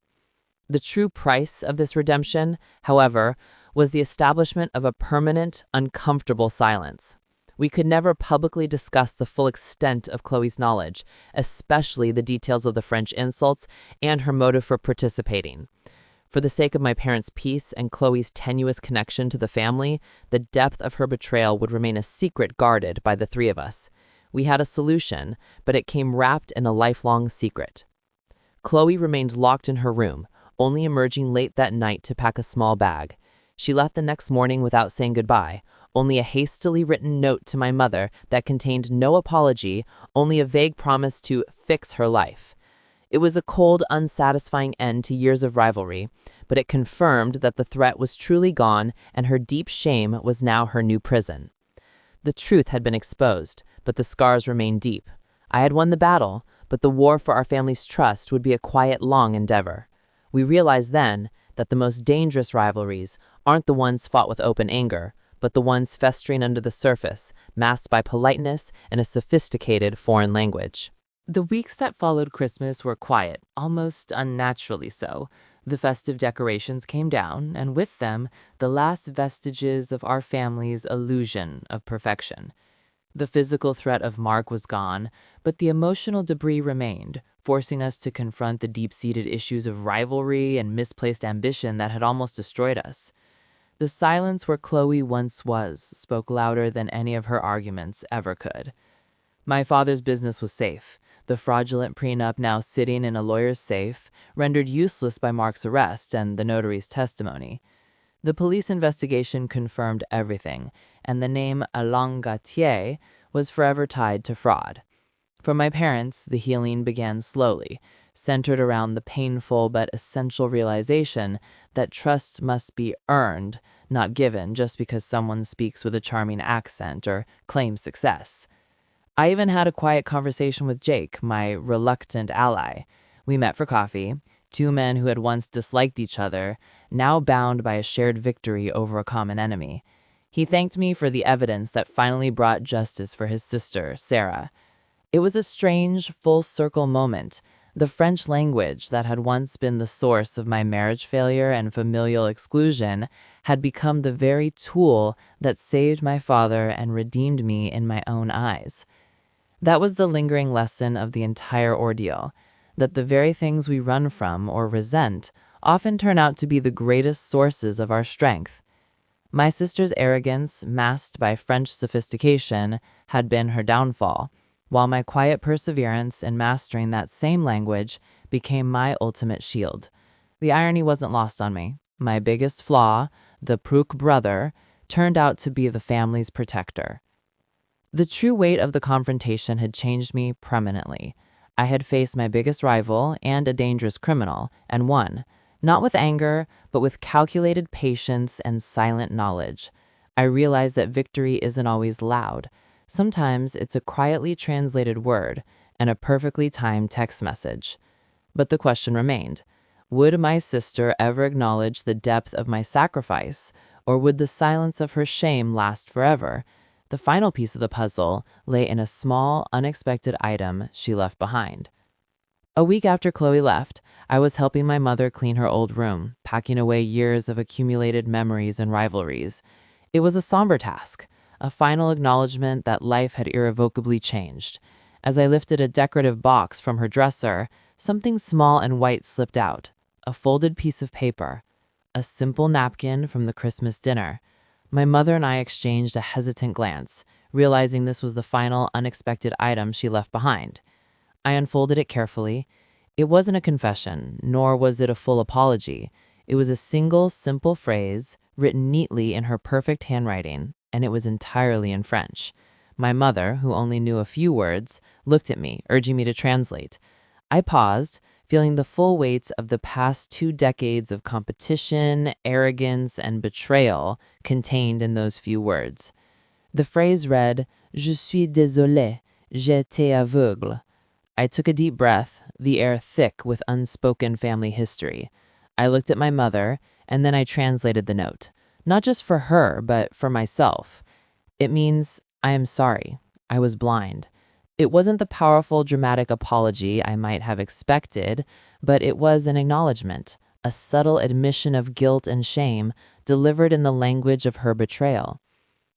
The true price of this redemption, however, was the establishment of a permanent, uncomfortable silence. We could never publicly discuss the full extent of Chloe's knowledge, especially the details of the French insults and her motive for participating. For the sake of my parents' peace and Chloe's tenuous connection to the family, the depth of her betrayal would remain a secret guarded by the three of us. We had a solution, but it came wrapped in a lifelong secret. Chloe remained locked in her room, only emerging late that night to pack a small bag. She left the next morning without saying goodbye, only a hastily written note to my mother that contained no apology, only a vague promise to fix her life. It was a cold, unsatisfying end to years of rivalry, but it confirmed that the threat was truly gone and her deep shame was now her new prison. The truth had been exposed, but the scars remained deep. I had won the battle, but the war for our family's trust would be a quiet, long endeavor. We realized then that the most dangerous rivalries aren't the ones fought with open anger, but the ones festering under the surface, masked by politeness and a sophisticated foreign language. The weeks that followed Christmas were quiet, almost unnaturally so. The festive decorations came down, and with them, the last vestiges of our family's illusion of perfection. The physical threat of Mark was gone, but the emotional debris remained, forcing us to confront the deep-seated issues of rivalry and misplaced ambition that had almost destroyed us. The silence where Chloe once was spoke louder than any of her arguments ever could. My father's business was safe. The fraudulent prenup now sitting in a lawyer's safe, rendered useless by Mark's arrest and the notary's testimony. The police investigation confirmed everything, and the name Alain Gauthier was forever tied to fraud. For my parents, the healing began slowly, centered around the painful but essential realization that trust must be earned, not given just because someone speaks with a charming accent or claims success. I even had a quiet conversation with Jake, my reluctant ally. We met for coffee, two men who had once disliked each other, now bound by a shared victory over a common enemy. He thanked me for the evidence that finally brought justice for his sister, Sarah. It was a strange, full-circle moment. The French language that had once been the source of my marriage failure and familial exclusion had become the very tool that saved my father and redeemed me in my own eyes. That was the lingering lesson of the entire ordeal, that the very things we run from or resent often turn out to be the greatest sources of our strength. My sister's arrogance, masked by French sophistication, had been her downfall, while my quiet perseverance in mastering that same language became my ultimate shield. The irony wasn't lost on me. My biggest flaw, the Prouk brother, turned out to be the family's protector. The true weight of the confrontation had changed me permanently. I had faced my biggest rival and a dangerous criminal, and won, not with anger, but with calculated patience and silent knowledge. I realized that victory isn't always loud. Sometimes it's a quietly translated word and a perfectly timed text message. But the question remained, would my sister ever acknowledge the depth of my sacrifice, or would the silence of her shame last forever? The final piece of the puzzle lay in a small, unexpected item she left behind. A week after Chloe left, I was helping my mother clean her old room, packing away years of accumulated memories and rivalries. It was a somber task. a final acknowledgement that life had irrevocably changed. As I lifted a decorative box from her dresser, something small and white slipped out, a folded piece of paper, a simple napkin from the Christmas dinner. My mother and I exchanged a hesitant glance, realizing this was the final unexpected item she left behind. I unfolded it carefully. It wasn't a confession, nor was it a full apology. It was a single, simple phrase, written neatly in her perfect handwriting, and it was entirely in French. My mother, who only knew a few words, looked at me, urging me to translate. I paused, feeling the full weight of the past 2 decades of competition, arrogance, and betrayal contained in those few words. The phrase read, Je suis désolé, j'étais aveugle. I took a deep breath, the air thick with unspoken family history. I looked at my mother, and then I translated the note. Not just for her, but for myself. It means, I am sorry. I was blind. It wasn't the powerful, dramatic apology I might have expected, but it was an acknowledgement, a subtle admission of guilt and shame delivered in the language of her betrayal.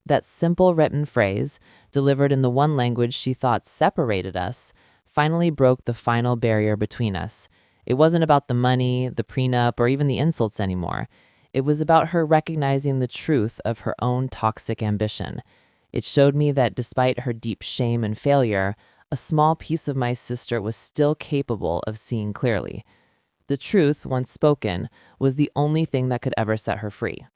That simple written phrase, delivered in the one language she thought separated us, finally broke the final barrier between us. It wasn't about the money, the prenup, or even the insults anymore. It was about her recognizing the truth of her own toxic ambition. It showed me that despite her deep shame and failure, a small piece of my sister was still capable of seeing clearly. The truth, once spoken, was the only thing that could ever set her free.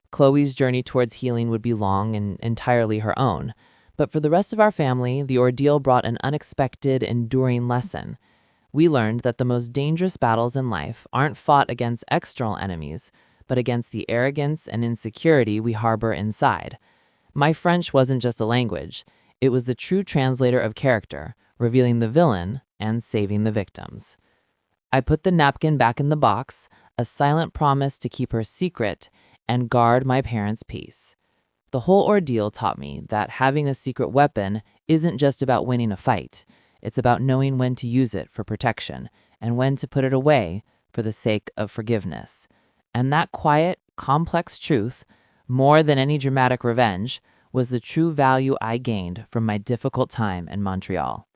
Chloe's journey towards healing would be long and entirely her own. But for the rest of our family, the ordeal brought an unexpected, enduring lesson. We learned that the most dangerous battles in life aren't fought against external enemies, but against the arrogance and insecurity we harbor inside. My French wasn't just a language. It was the true translator of character, revealing the villain and saving the victims. I put the napkin back in the box, a silent promise to keep her secret and guard my parents' peace. The whole ordeal taught me that having a secret weapon isn't just about winning a fight. It's about knowing when to use it for protection and when to put it away for the sake of forgiveness. And that quiet, complex truth, more than any dramatic revenge, was the true value I gained from my difficult time in Montreal.